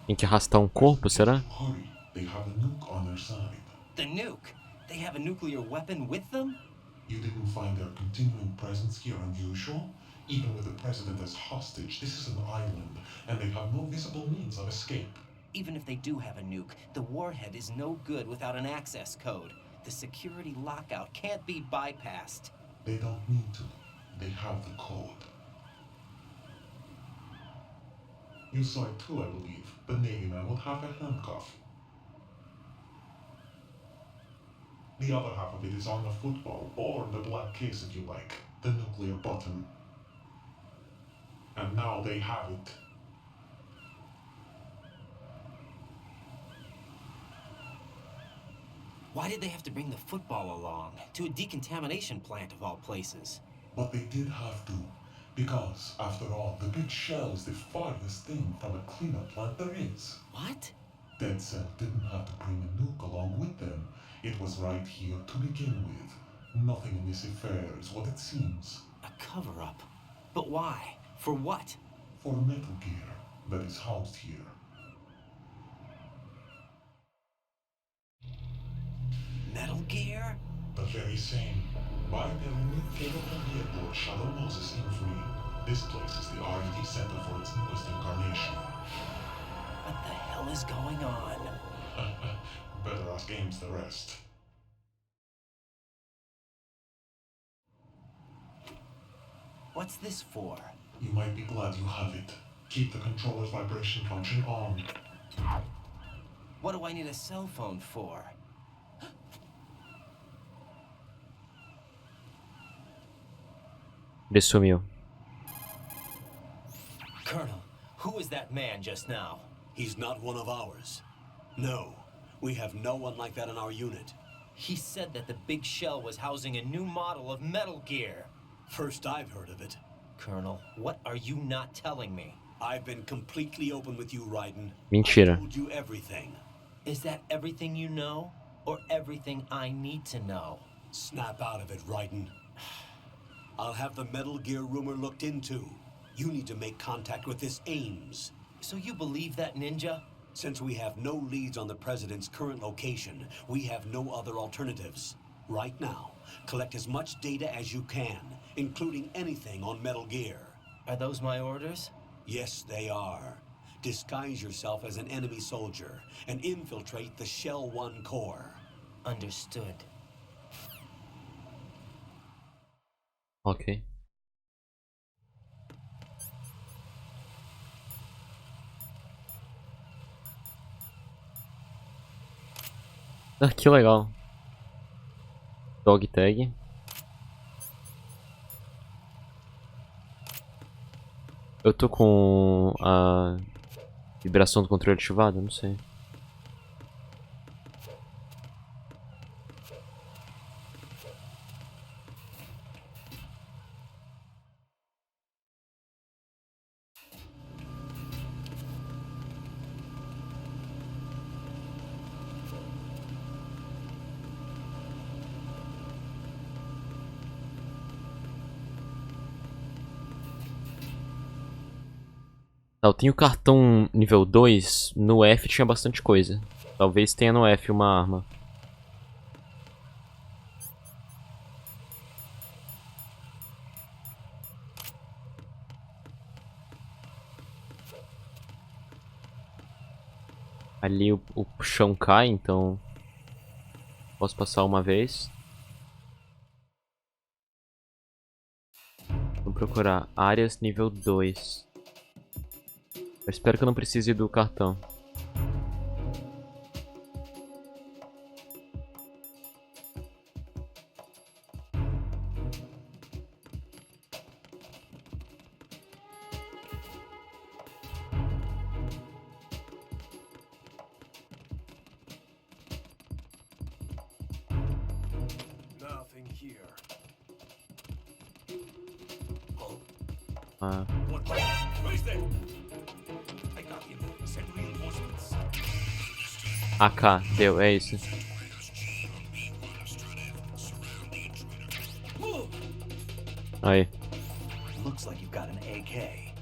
Tem que arrastar corpo, será? Hurry, they have a nuke on their side. The nuke? They have a nuclear weapon with them? You didn't find their continuing presence here unusual? Even with the president as hostage, this is an island, and they have no visible means of escape. Even if they do have a nuke, the warhead is no good without an access code. The security lockout can't be bypassed. They don't need to. They have the code. You saw it too, I believe. The Navy man with half a handcuff. The other half of it is on the football, or in the black case if you like. The nuclear button. And now they have it. Why did they have to bring the football along? To a decontamination plant of all places. But they did have to. Because, after all, the big shell is the farthest thing from a cleanup plant there is. What? Dead Cell didn't have to bring a nuke along with them. It was right here to begin with. Nothing in this affair is what it seems. A cover-up? But why? For what? For Metal Gear that is housed here. Metal Gear? The very same. Buy their new cable from the airport, Shadow Moses in free. This place is the R&D center for its newest incarnation. What the hell is going on? Better ask Ames the rest. What's this for? You might be glad you have it. Keep the controller's vibration function on. What do I need a cell phone for? Ele sumiu. Colonel, who is that man just now? He's not one of ours. No, we have no one like that in our unit. He said that the big shell was housing a new model of Metal Gear. First I've heard of it. Colonel, what are you not telling me? I've been completely open with you, Raiden. Mentira. I told you everything. Is that everything you know? Or everything I need to know? Snap out of it, Raiden. I'll have the Metal Gear rumor looked into. You need to make contact with this Ames. So you believe that ninja? Since we have no leads on the President's current location, we have no other alternatives. Right now, collect as much data as you can, including anything on Metal Gear. Are those my orders? Yes, they are. Disguise yourself as an enemy soldier and infiltrate the Shell 1 core. Understood. Ok. Ah, que legal. Dog tag. Eu tô com a vibração do controle ativada? Não sei. Tá, eu tenho cartão nível 2, no F tinha bastante coisa. Talvez tenha no F uma arma. Ali o chão cai, então posso passar uma vez. Vou procurar áreas nível 2. Eu espero que eu não precise do cartão. Nothing here. Ah. AK, deu, é isso. Aí. Looks like you've got an AK.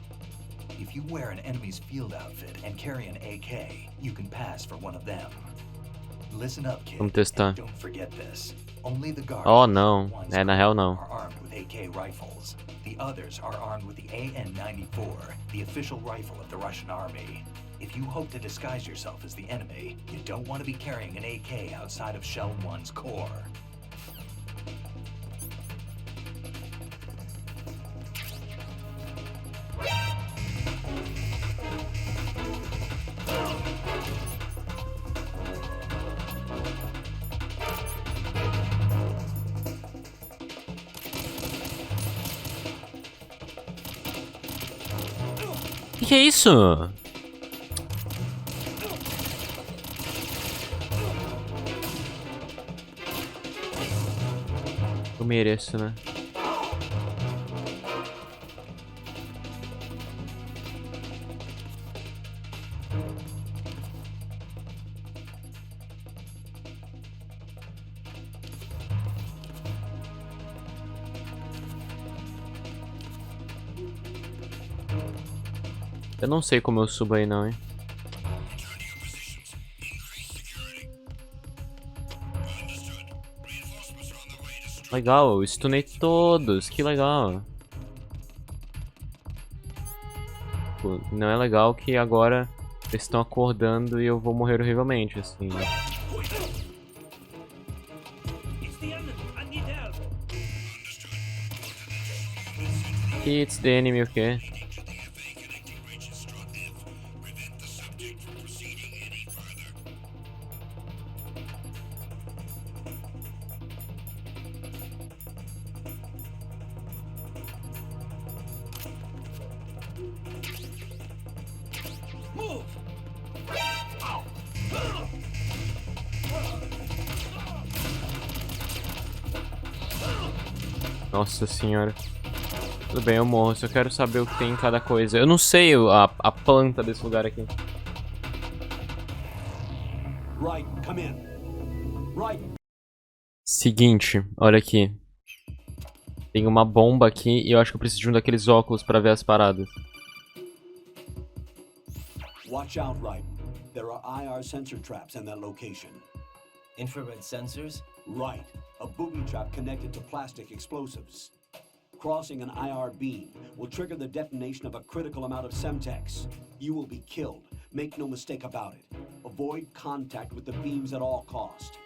If you wear an enemy's field outfit and carry an AK, you can pass for one of them. Listen up, kid. Vamos testar. Don't forget this. Only the guards Oh, não. É, na real, não. are armed with AK rifles. The others are armed with the AN-94, the official rifle of the Russian army. If you hope to disguise yourself as the enemy, you don't want to be carrying an AK outside of Shell 1's core. Que é isso? Eu mereço, né? Eu não sei como eu subo aí não, hein? Legal, eu stunei todos, que legal. Pô, não é legal que agora eles estão acordando e eu vou morrer horrivelmente, assim. It's the enemy, o quê? Nossa senhora. Tudo bem, eu morro. Só quero saber o que tem em cada coisa. Eu não sei a planta desse lugar aqui. Right, come in. Right. Seguinte, olha aqui. Tem uma bomba aqui e eu acho que eu preciso de um daqueles óculos pra ver as paradas. Watch out, Right. There are IR sensor traps in that location. Infrared sensors? Right. A booby trap connected to plastic explosives. Crossing an IR beam will trigger the detonation of a critical amount of Semtex. You will be killed. Make no mistake about it. Avoid contact with the beams at all cost.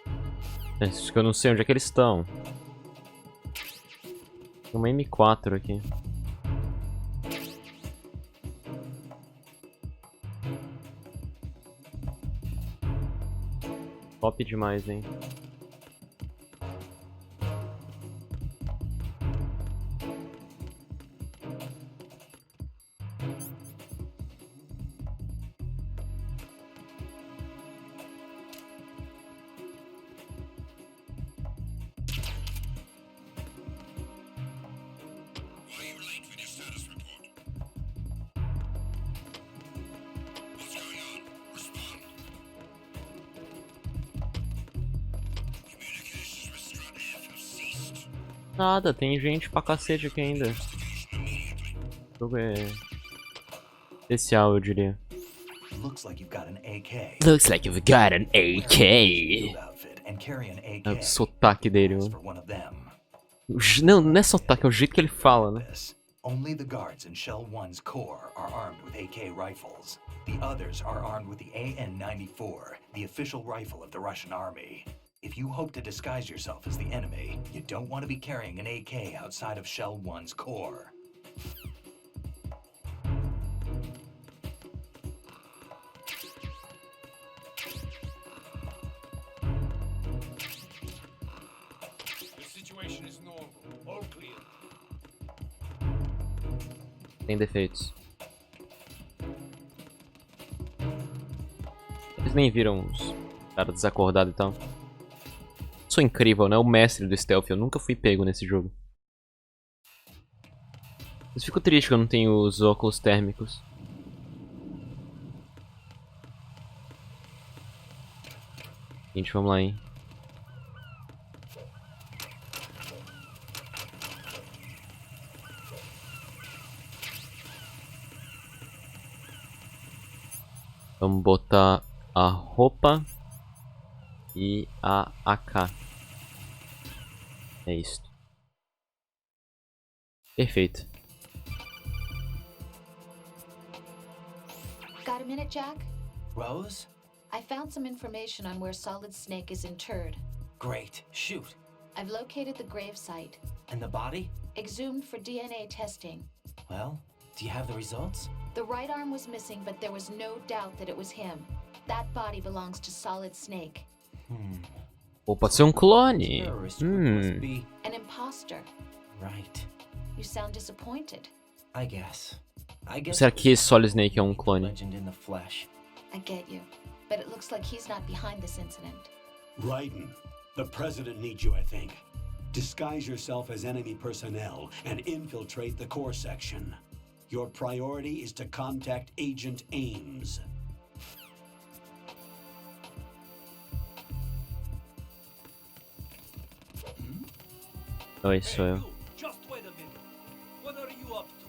Acho que eu não sei onde é que eles estão. Tem uma M4 aqui. Top demais, hein? Nada, tem gente pra cacete aqui ainda. O jogo é especial, eu diria. Looks like you've got an AK. Looks like you've got an AK. And carry an AK. É o sotaque dele, for mano. one of them. Não, não é sotaque, é o jeito que ele fala, né? Only the guards in Shell 1's core are armed with AK rifles. The others are armed with the AN-94, the official rifle of the Russian army. If you hope to disguise yourself as the enemy, you don't want to be carrying an AK outside of Shell 1's core. The situation is normal. All clear. Tem defeitos. Eles nem viram os caras desacordados e tal. Sou incrível, né? O mestre do stealth. Eu nunca fui pego nesse jogo. Mas fico triste que eu não tenho os óculos térmicos. Gente, vamos lá, hein? Vamos botar a roupa e a AK. É isso. Perfeito. Got a minute, Jack? Rose? I found some information on where Solid Snake is interred. Great. Shoot. I've located the grave site. And the body? Exhumed for DNA testing. Well, do you have the results? The right arm was missing, but there was no doubt that it was him. That body belongs to Solid Snake. Ou pode ser um clone. Must be An imposter. right. You sound disappointed. I guess. I guess. Será it was que esse Solid Snake é um clone? Legend in the flesh. I get you. But it looks like he's not behind this incident. Raiden, the president needs you, I think. Disguise yourself as enemy personnel and infiltrate the core section. Your priority is to contact Agent Ames. Oi, sou eu. Just wait a minute. What are you up to?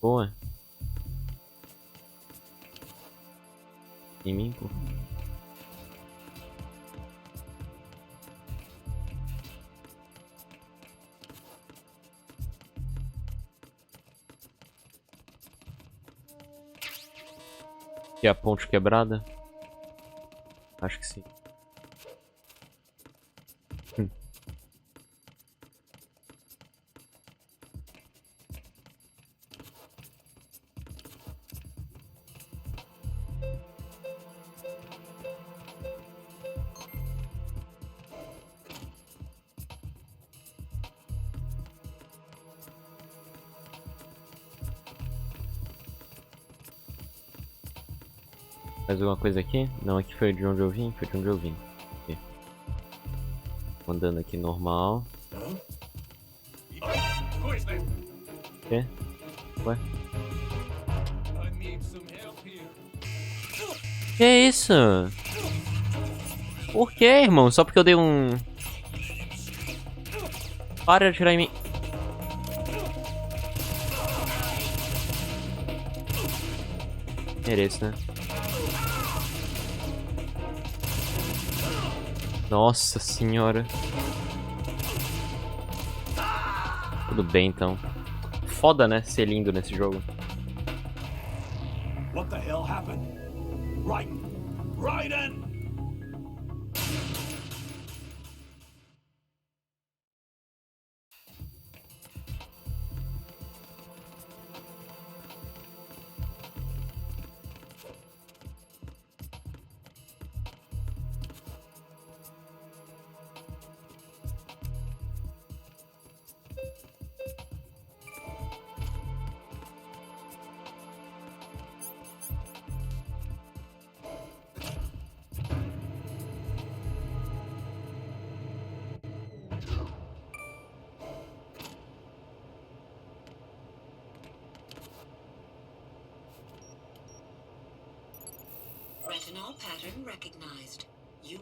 Boa. Em mim, pô. E a ponte quebrada? Acho que sim. Mais alguma coisa aqui? Não, aqui foi de onde eu vim? Foi de onde eu vim. Aqui. Andando aqui normal. Quê? Ué? Que isso? Por que, irmão? Só porque eu dei um... Para de atirar em mim. Mereço, né? Nossa senhora. Tudo bem, então. Foda, né? Ser lindo nesse jogo. What the hell happened? Raiden! Raiden!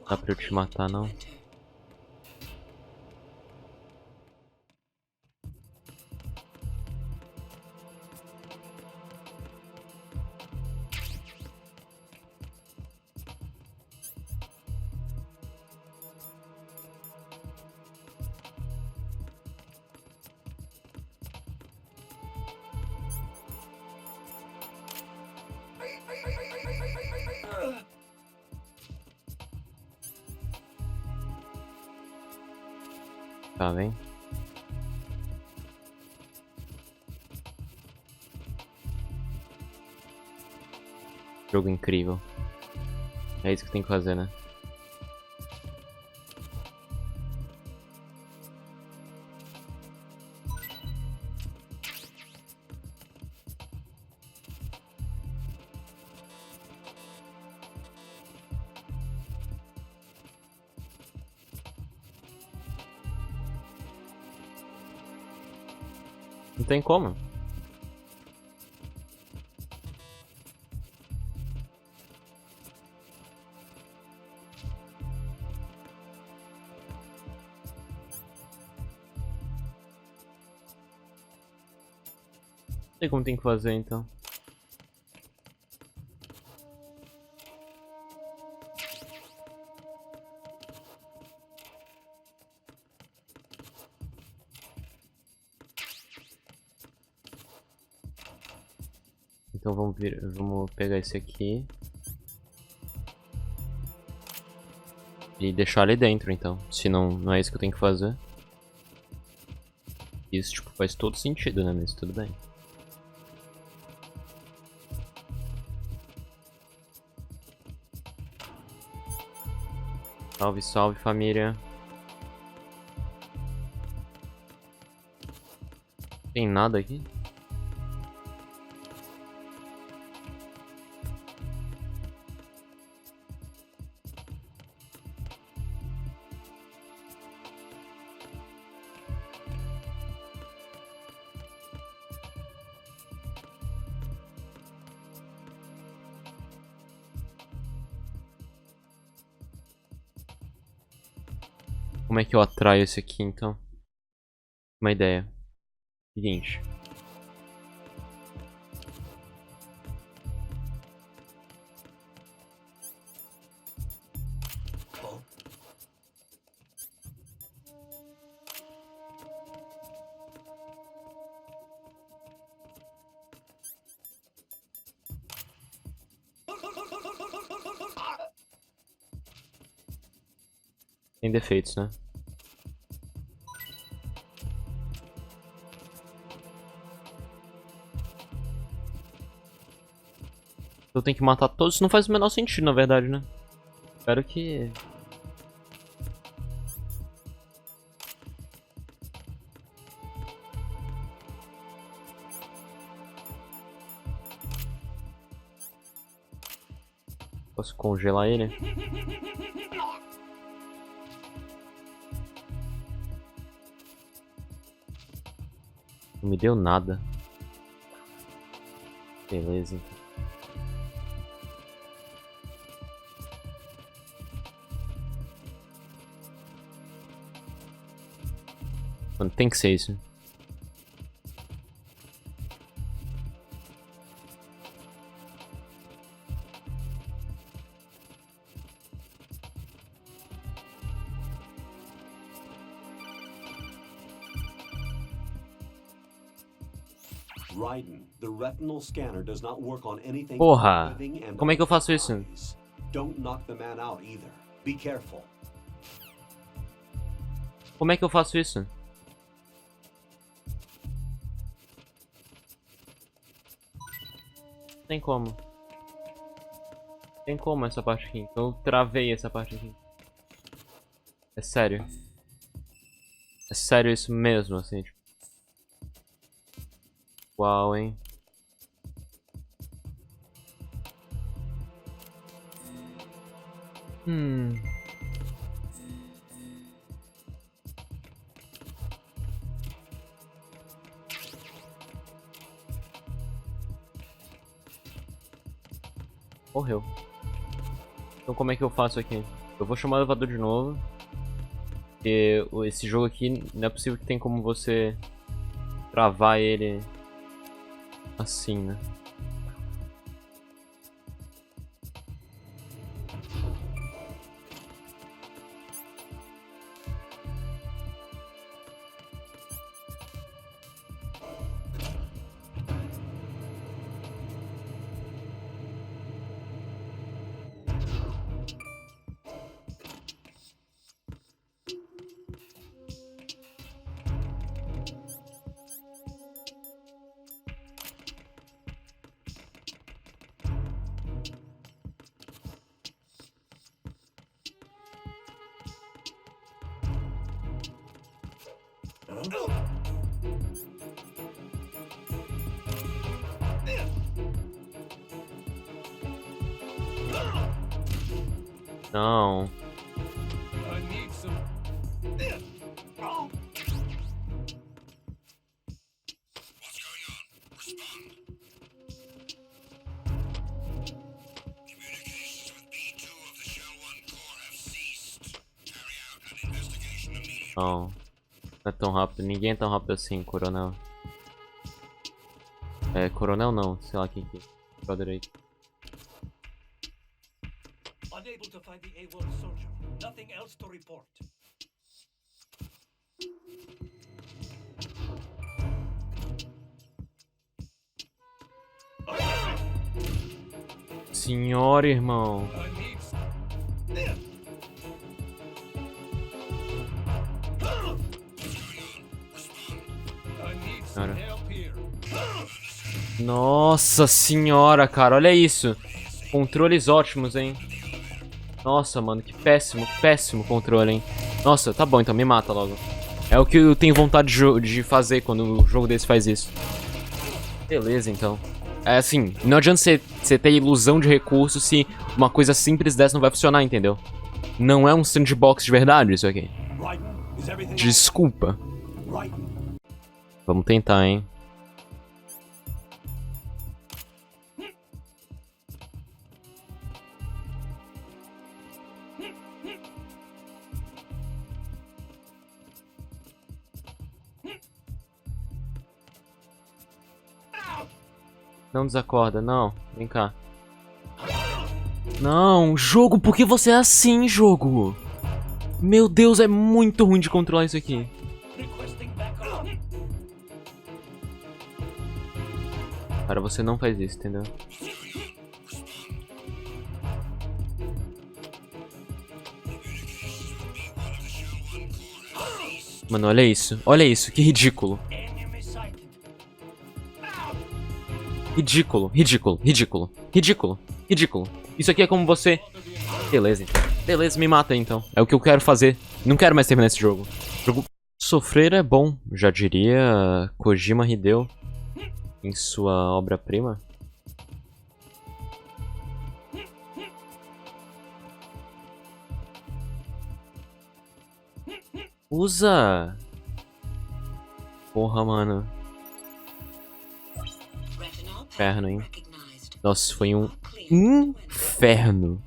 Dá pra eu te matar, não? Tá, vem. Jogo incrível. É isso que tem que fazer, né? Não tem como. Não sei como tem que fazer, então. Então vamos pegar esse aqui e deixar ali dentro, então. Se não é isso que eu tenho que fazer. Isso, tipo, faz todo sentido, né? Mas tudo bem. Salve, salve, família. Tem nada aqui? Como é que eu atraio esse aqui, então? Uma ideia. Seguinte. Tem defeitos, né? Eu tenho que matar todos, isso não faz o menor sentido, na verdade, né? Espero que... Posso congelar ele? Não me deu nada. Beleza, então. Mano, tem que ser isso. Raiden, the retinal scanner does not work on anything Porra! living and Como é que eu faço isso? eyes. Don't knock the man out either. Be careful. Como é que eu faço isso? Tem como. Tem como essa parte aqui. Então eu travei essa parte aqui. É sério. É sério isso mesmo, assim, tipo. Uau, hein. Morreu. Então como é que eu faço aqui? Eu vou chamar o elevador de novo. Porque esse jogo aqui não é possível que tem como você travar ele assim, né? Não. Não. Não é tão rápido. Ninguém é tão rápido assim, coronel. É, coronel não. Sei lá quem que é. Brother aí. Unable to find the AWOL soldier. Nothing else to report. Senhora, irmão. Cara. Nossa senhora, cara. Olha isso. Controles ótimos, hein. Nossa, mano. Que péssimo, péssimo controle, hein. Nossa, tá bom então. Me mata logo. É o que eu tenho vontade de fazer quando o jogo desse faz isso. Beleza, então. É assim, não adianta você ter ilusão de recursos se uma coisa simples dessa não vai funcionar, entendeu? Não é um sandbox de verdade isso aqui. Desculpa. Vamos tentar, hein. Não desacorda, não. Vem cá. Não, jogo, por que você é assim, jogo? Meu Deus, é muito ruim de controlar isso aqui. Cara, você não faz isso, entendeu? Mano, olha isso, que ridículo. Ridículo, ridículo, ridículo, ridículo, ridículo. Isso aqui é como você... Beleza, então. Beleza, me mata então. É o que eu quero fazer. Não quero mais terminar esse jogo. Sofrer é bom, já diria Kojima Hideo em sua obra-prima. Usa! Porra, mano. Inferno, hein? Nossa, foi um inferno.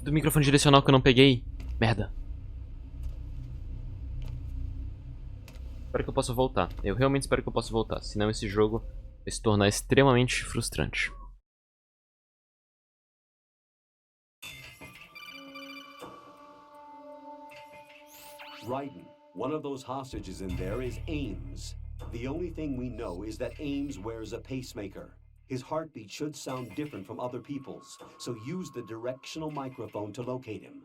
Do microfone direcional que eu não peguei. Merda. Espero que eu possa voltar. Eu realmente espero que eu possa voltar. Senão esse jogo vai se tornar extremamente frustrante. Raiden, one of those hostages in there is Ames. The only thing we know is that Ames wears a pacemaker. His heartbeat should sound different from other people's, so use the directional microphone to locate him.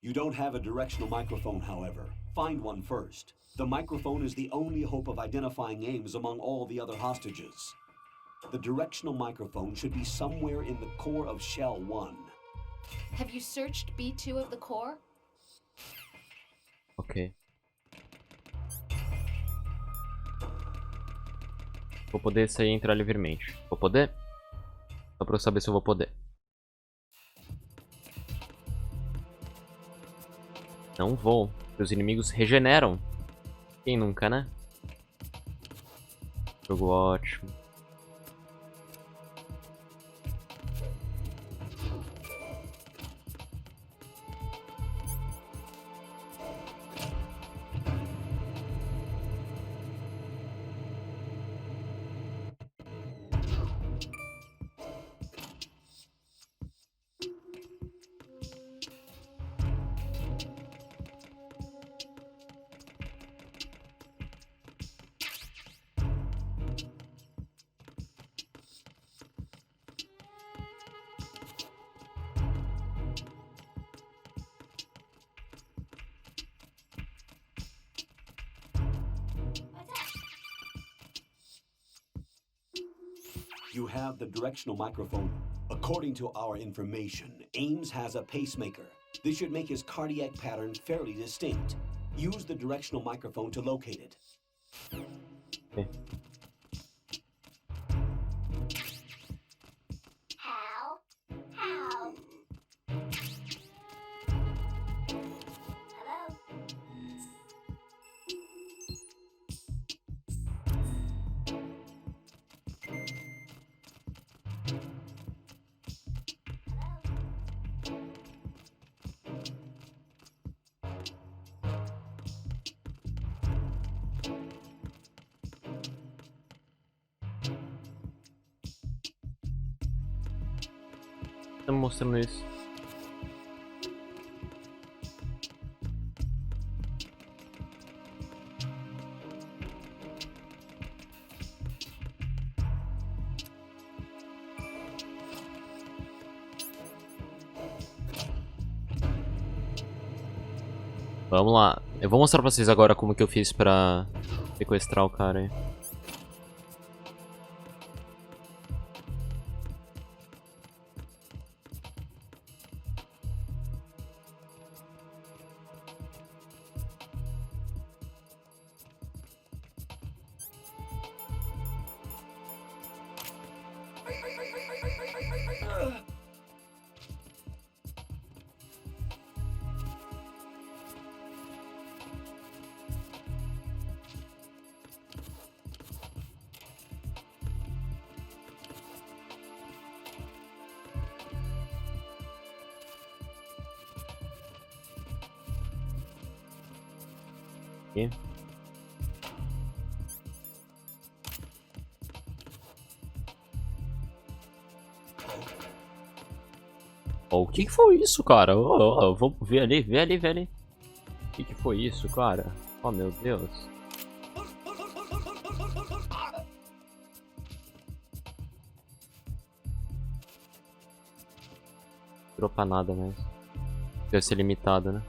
You don't have a directional microphone, however. Find one first. The microphone is the only hope of identifying Ames among all the other hostages. The directional microphone should be somewhere in the core of Shell 1. Have you searched B2 of the core? Ok. Vou poder sair e entrar livremente. Vou poder? Só pra eu saber se eu vou poder. Não vou. Os inimigos regeneram. Quem nunca, né? Jogo ótimo. You have the directional microphone. According to our information, Ames has a pacemaker. This should make his cardiac pattern fairly distinct. Use the directional microphone to locate it. Okay. Tá me mostrando isso. Vamos lá. Eu vou mostrar pra vocês agora como que eu fiz pra sequestrar o cara aí. Aqui. Oh, o que foi isso, cara? Vamos ver ali, vê ali, vê ali. O que foi isso, cara? Oh, meu Deus. Dropar nada mesmo. Deve ser limitado, né?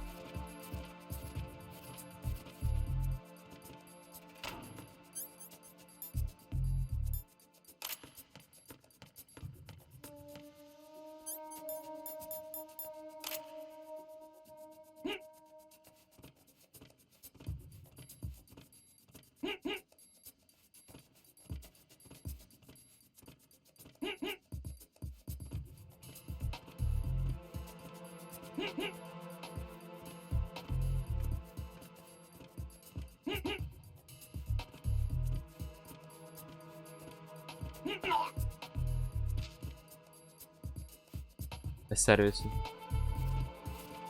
É sério isso?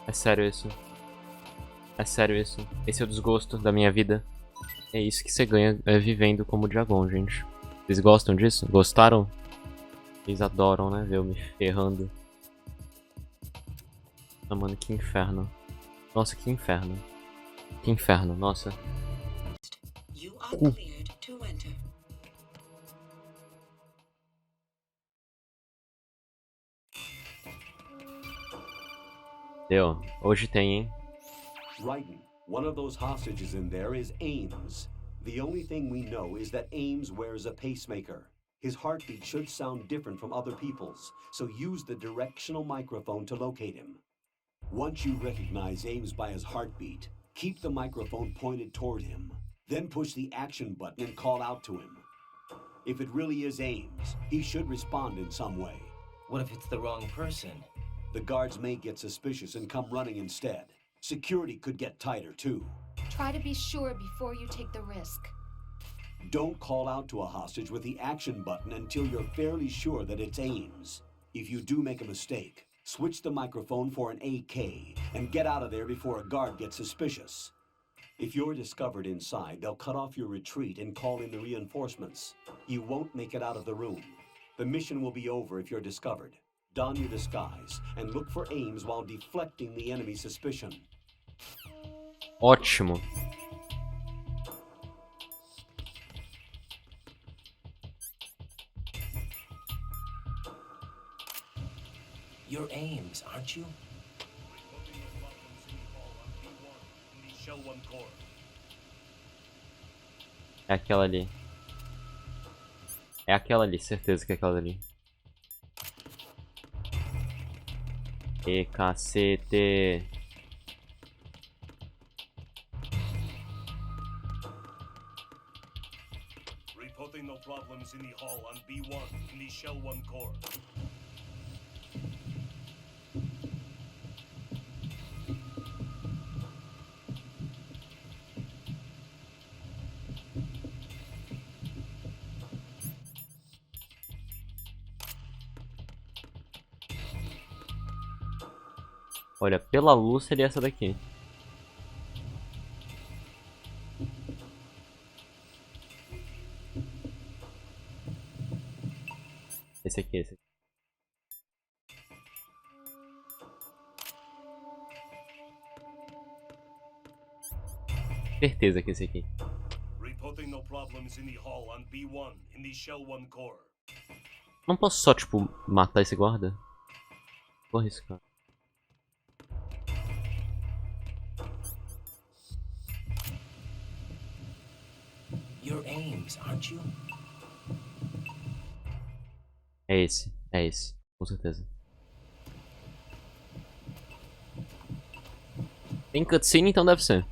É sério isso? É sério isso? Esse é o desgosto da minha vida. É isso que você ganha vivendo como Dragon, gente. Vocês gostam disso? Gostaram? Eles adoram, né? Ver eu me ferrando. Ah, mano, que inferno. Nossa, que inferno. Que inferno, nossa. Deu. Hoje tem, hein? Raiden, one of those hostages in there is Ames. The only thing we know is that Ames wears a pacemaker. His heartbeat should sound different from other people's, so use the directional microphone to locate him. Once you recognize Ames by his heartbeat, keep the microphone pointed toward him. Then push the action button and call out to him. If it really is Ames, he should respond in some way. What if it's the wrong person? The guards may get suspicious and come running instead. Security could get tighter, too. Try to be sure before you take the risk. Don't call out to a hostage with the action button until you're fairly sure that it's Ames. If you do make a mistake, switch the microphone for an AK and get out of there before a guard gets suspicious. If you're discovered inside, they'll cut off your retreat and call in the reinforcements. You won't make it out of the room. The mission will be over if you're discovered. Don your disguise and look for Ames while deflecting the enemy's suspicion. Ótimo. You're Ames, aren't you? É aquela ali. É aquela ali, certeza que é aquela ali. E cacete. Reporting no problems in the hall on B1 in the Shell 1 core. Olha, pela luz seria essa daqui. Esse aqui, esse aqui. Certeza que esse aqui. Reporting no problems in the hall on B1 in the Shell 1 core. Não posso só, tipo, matar esse guarda? Vou arriscar. You're Ames, aren't you? É esse, com certeza. Tem cutscene, então deve ser.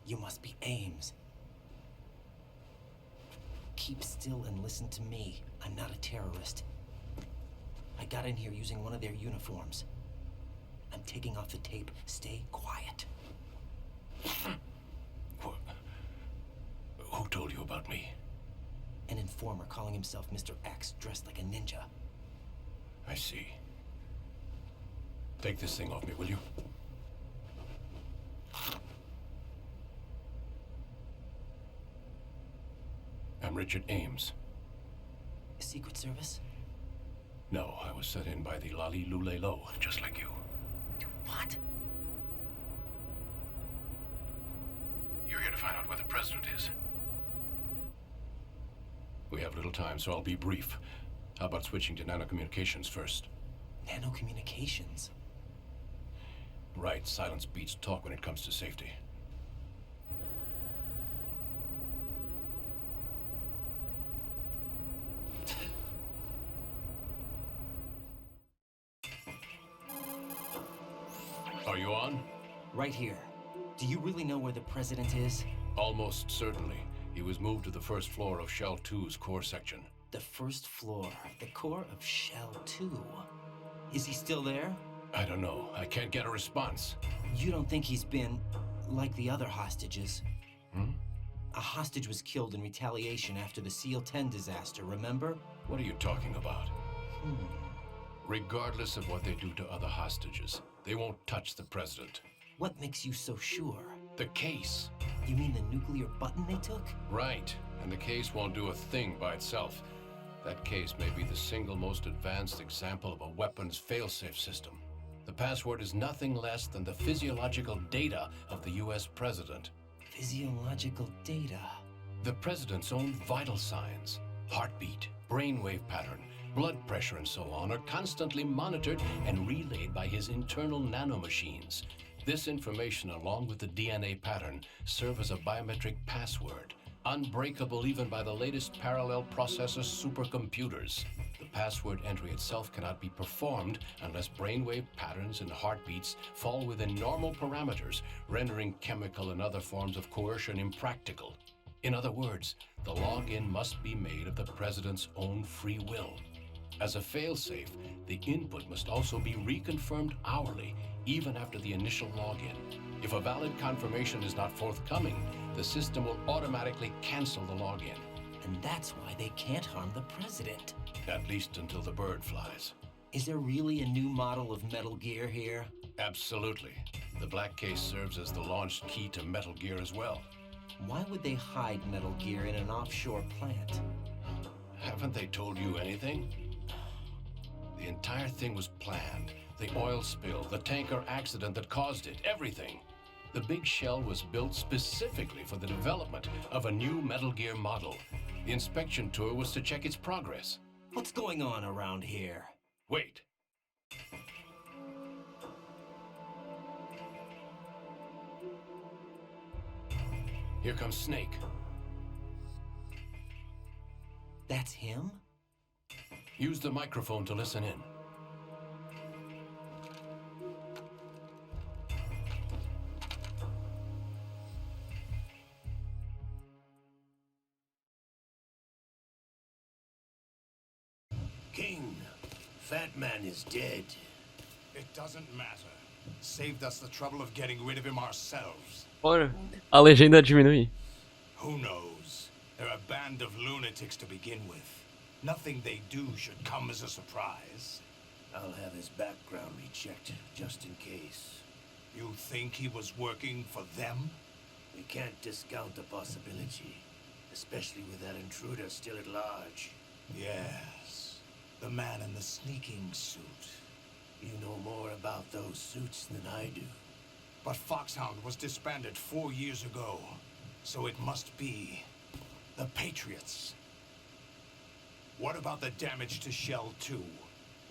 You must be Ames. Keep still and listen to me. I'm not a terrorist. I got in here using one of their uniforms. I'm taking off the tape. Stay quiet. Who told you about me? An informer calling himself Mr. X, dressed like a ninja. I see. Take this thing off me, will you? I'm Richard Ames. Secret Service? No, I was sent in by the Lali Lule Lo, just like you. What? You're here to find out where the president is. We have little time, so I'll be brief. How about switching to nanocommunications first? Nanocommunications? Right, silence beats talk when it comes to safety. Are you on? Right here. Do you really know where the president is? Almost certainly. He was moved to the first floor of Shell 2's core section. The first floor, the core of Shell 2. Is he still there? I don't know. I can't get a response. You don't think he's been like the other hostages? Hmm? A hostage was killed in retaliation after the SEAL 10 disaster, remember? What are you talking about? Regardless of what they do to other hostages, they won't touch the president. What makes you so sure? The case. You mean the nuclear button they took? Right. And the case won't do a thing by itself. That case may be the single most advanced example of a weapons failsafe system. The password is nothing less than the physiological data of the US president. Physiological data? The president's own vital signs, heartbeat, brainwave pattern, blood pressure and so on are constantly monitored and relayed by his internal nanomachines. This information, along with the DNA pattern, serve as a biometric password, unbreakable even by the latest parallel processor supercomputers. The password entry itself cannot be performed unless brainwave patterns and heartbeats fall within normal parameters, rendering chemical and other forms of coercion impractical. In other words, the login must be made of the president's own free will. As a failsafe, the input must also be reconfirmed hourly, even after the initial login. If a valid confirmation is not forthcoming, the system will automatically cancel the login. And that's why they can't harm the president. At least until the bird flies. Is there really a new model of Metal Gear here? Absolutely. The black case serves as the launch key to Metal Gear as well. Why would they hide Metal Gear in an offshore plant? Haven't they told you anything? The entire thing was planned. The oil spill, the tanker accident that caused it, everything. The big shell was built specifically for the development of a new Metal Gear model. The inspection tour was to check its progress. What's going on around here? Wait. Here comes Snake. That's him? Use the microphone to listen in. King, Fat Man is dead. It doesn't matter. Saved us the trouble of getting rid of him ourselves. Ora, a legenda diminui. Who knows? They're a band of lunatics to begin with. Nothing they do should come as a surprise. I'll have his background rechecked, just in case. You think he was working for them? We can't discount the possibility, especially with that intruder still at large. Yes. The man in the sneaking suit. You know more about those suits than I do. But Foxhound was disbanded 4 years ago. So it must be the Patriots. What about the damage to Shell 2?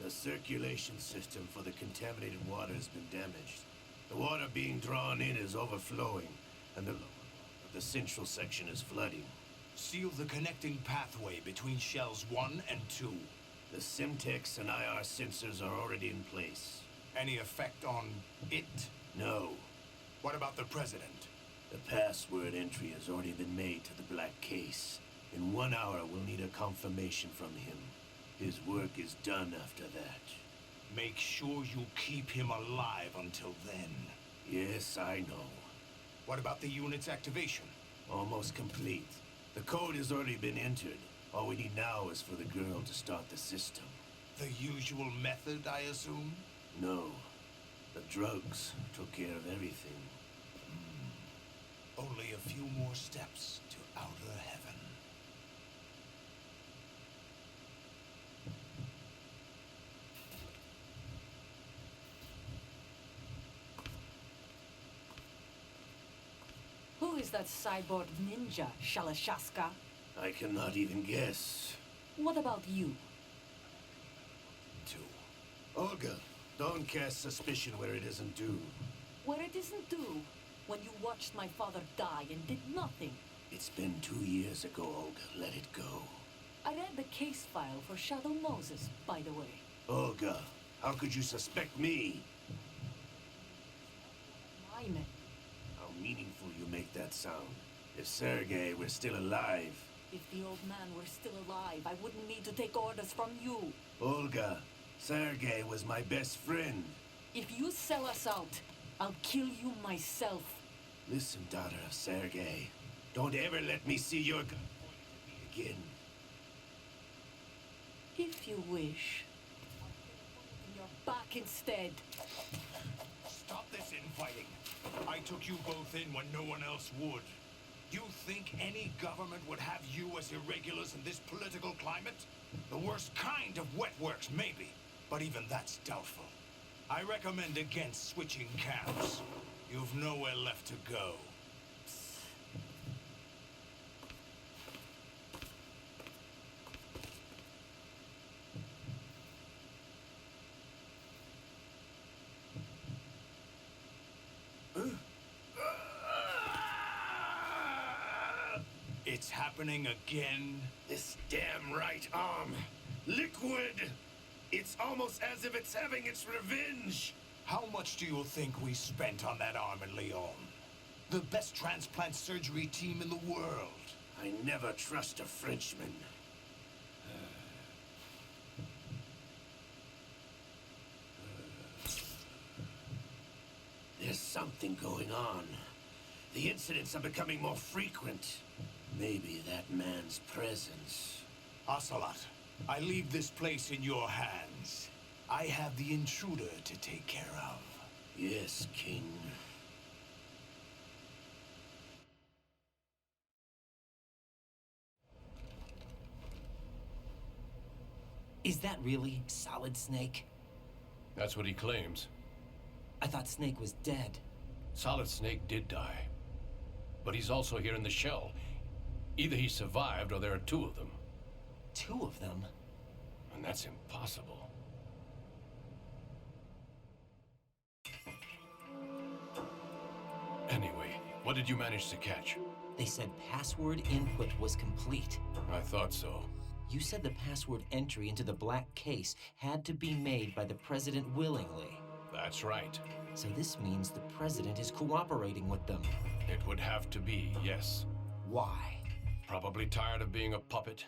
The circulation system for the contaminated water has been damaged. The water being drawn in is overflowing, and the lower part of the central section is flooding. Seal the connecting pathway between Shells 1 and 2. The Simtex and IR sensors are already in place. Any effect on it? No. What about the President? The password entry has already been made to the black case. In 1 hour, we'll need a confirmation from him. His work is done after that. Make sure you keep him alive until then. Yes, I know. What about the unit's activation? Almost complete. The code has already been entered. All we need now is for the girl to start the system. The usual method, I assume? No. The drugs took care of everything. Only a few more steps to outer heaven. Who is that cyborg ninja, Shalashaska? I cannot even guess. What about you? Olga, don't cast suspicion where it isn't due. Where it isn't due, when you watched my father die and did nothing. It's been 2 years ago, Olga. Let it go. I read the case file for Shadow Moses, by the way. Olga, how could you suspect me? My men. How meaningful you make that sound. If Sergei were still alive... If the old man were still alive, I wouldn't need to take orders from you. Olga, Sergei was my best friend. If you sell us out, I'll kill you myself. Listen, daughter of Sergei. Don't ever let me see your gun pointed at me again. If you wish. I'll put it in your back instead. Stop this infighting. I took you both in when no one else would. You think any government would have you as irregulars in this political climate? The worst kind of wet works, maybe. But even that's doubtful. I recommend against switching camps. You've nowhere left to go. It's happening again. This damn right arm. Liquid! It's almost as if it's having its revenge. How much do you think we spent on that arm in Lyon? The best transplant surgery team in the world. I never trust a Frenchman. There's something going on. The incidents are becoming more frequent. Maybe that man's presence. Ocelot, I leave this place in your hands. I have the intruder to take care of. Yes, King. Is that really Solid Snake? That's what he claims. I thought Snake was dead. Solid Snake did die. But he's also here in the shell. Either he survived or there are two of them. Two of them? And that's impossible. Anyway, what did you manage to catch? They said password input was complete. I thought so. You said the password entry into the black case had to be made by the president willingly. That's right. So this means the president is cooperating with them. It would have to be, yes. Why? Probably tired of being a puppet,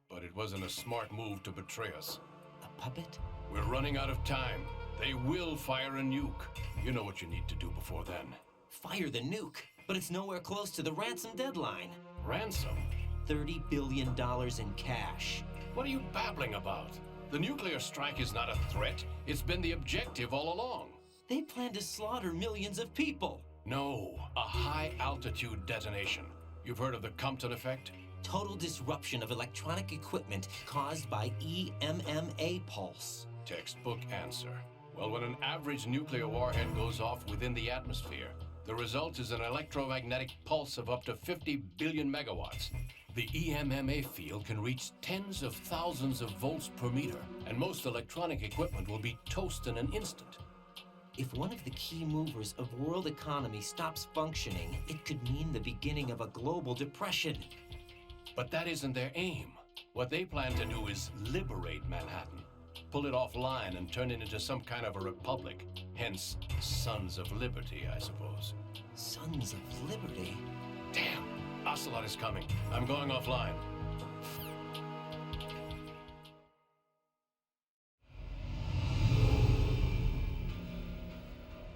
but it wasn't a smart move to betray us. A puppet? We're running out of time. They will fire a nuke. You know what you need to do before then. Fire the nuke? But it's nowhere close to the ransom deadline. Ransom? $30 billion in cash. What are you babbling about? The nuclear strike is not a threat. It's been the objective all along. They plan to slaughter millions of people. No, a high-altitude detonation. You've heard of the Compton effect? Total disruption of electronic equipment caused by EMMA pulse. Textbook answer. Well, when an average nuclear warhead goes off within the atmosphere, the result is an electromagnetic pulse of up to 50 billion megawatts. The EMMA field can reach tens of thousands of volts per meter, and most electronic equipment will be toast in an instant. If one of the key movers of world economy stops functioning, it could mean the beginning of a global depression. But that isn't their aim. What they plan to do is liberate Manhattan, pull it offline and turn it into some kind of a republic. Hence, Sons of Liberty, I suppose. Sons of Liberty? Damn! Ocelot is coming. I'm going offline.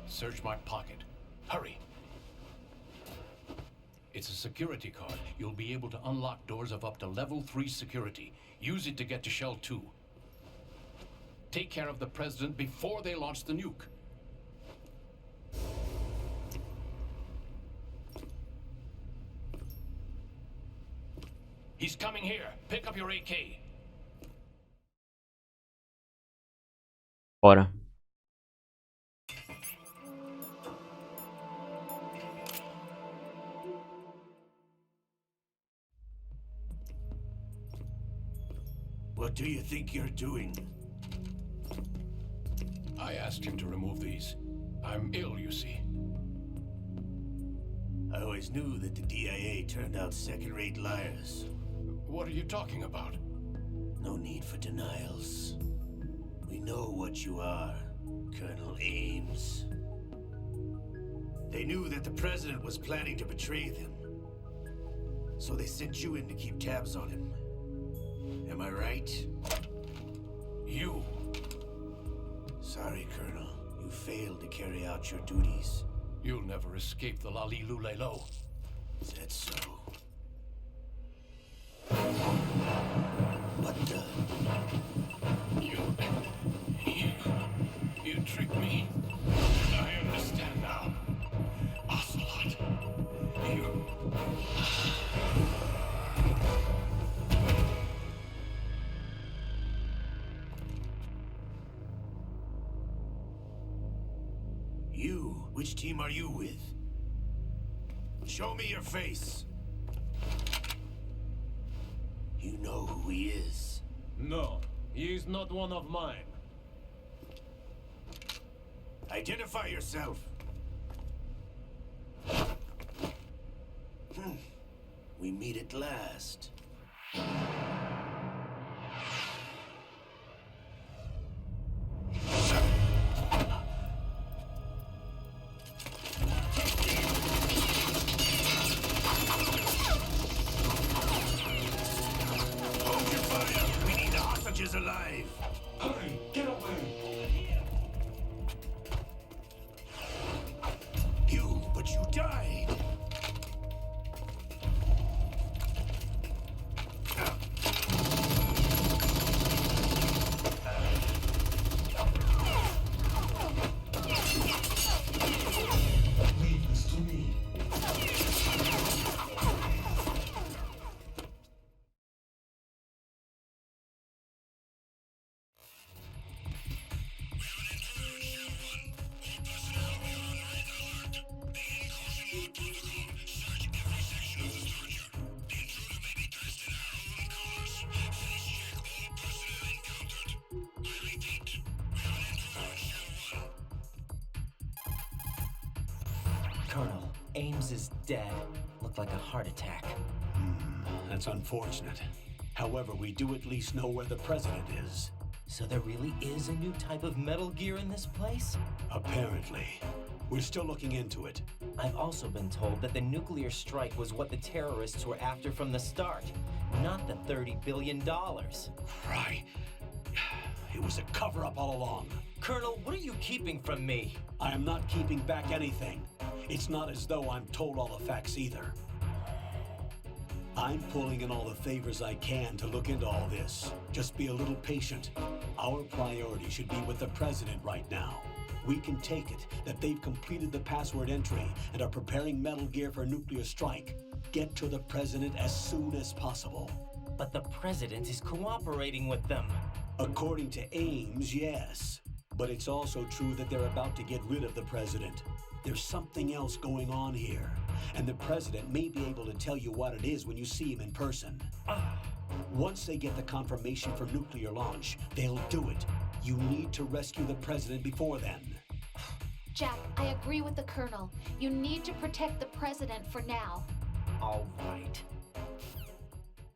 Search my pocket. Hurry! It's a security card. You'll be able to unlock doors of up to level 3 security. Use it to get to Shell 2. Take care of the president before they launch the nuke. He's coming here. Pick up your AK. Bora. What do you think you're doing? I asked him to remove these. I'm ill, you see. I always knew that the DIA turned out second-rate liars. What are you talking about? No need for denials. We know what you are, Colonel Ames. They knew that the president was planning to betray them. So they sent you in to keep tabs on him. Am I right? You. Sorry, Colonel. You failed to carry out your duties. You'll never escape the Lali-Lu-Lay-Lo. Is that so? What the? You tricked me. I understand now. Ocelot. You... You? Which team are you with? Show me your face. You know who he is. No, he is not one of mine. Identify yourself. We meet at last. Hold your fire! We need the hostages alive! Hurry, get away! But you died! Leave this to me. Colonel, Ames is dead. Looked like a heart attack. That's unfortunate. However, we do at least know where the president is. So there really is a new type of Metal Gear in this place? Apparently. We're still looking into it. I've also been told that the nuclear strike was what the terrorists were after from the start, not the $30 billion. Right. It was a cover-up all along. Colonel, what are you keeping from me? I am not keeping back anything. It's not as though I'm told all the facts either. I'm pulling in all the favors I can to look into all this. Just be a little patient. Our priority should be with the president right now. We can take it that they've completed the password entry and are preparing Metal Gear for a nuclear strike. Get to the president as soon as possible. But the president is cooperating with them. According to Ames, yes. But it's also true that they're about to get rid of the president. There's something else going on here, and the president may be able to tell you what it is when you see him in person. Once they get the confirmation for nuclear launch, they'll do it. You need to rescue the president before then. Jack, I agree with the Colonel. You need to protect the President for now. All right.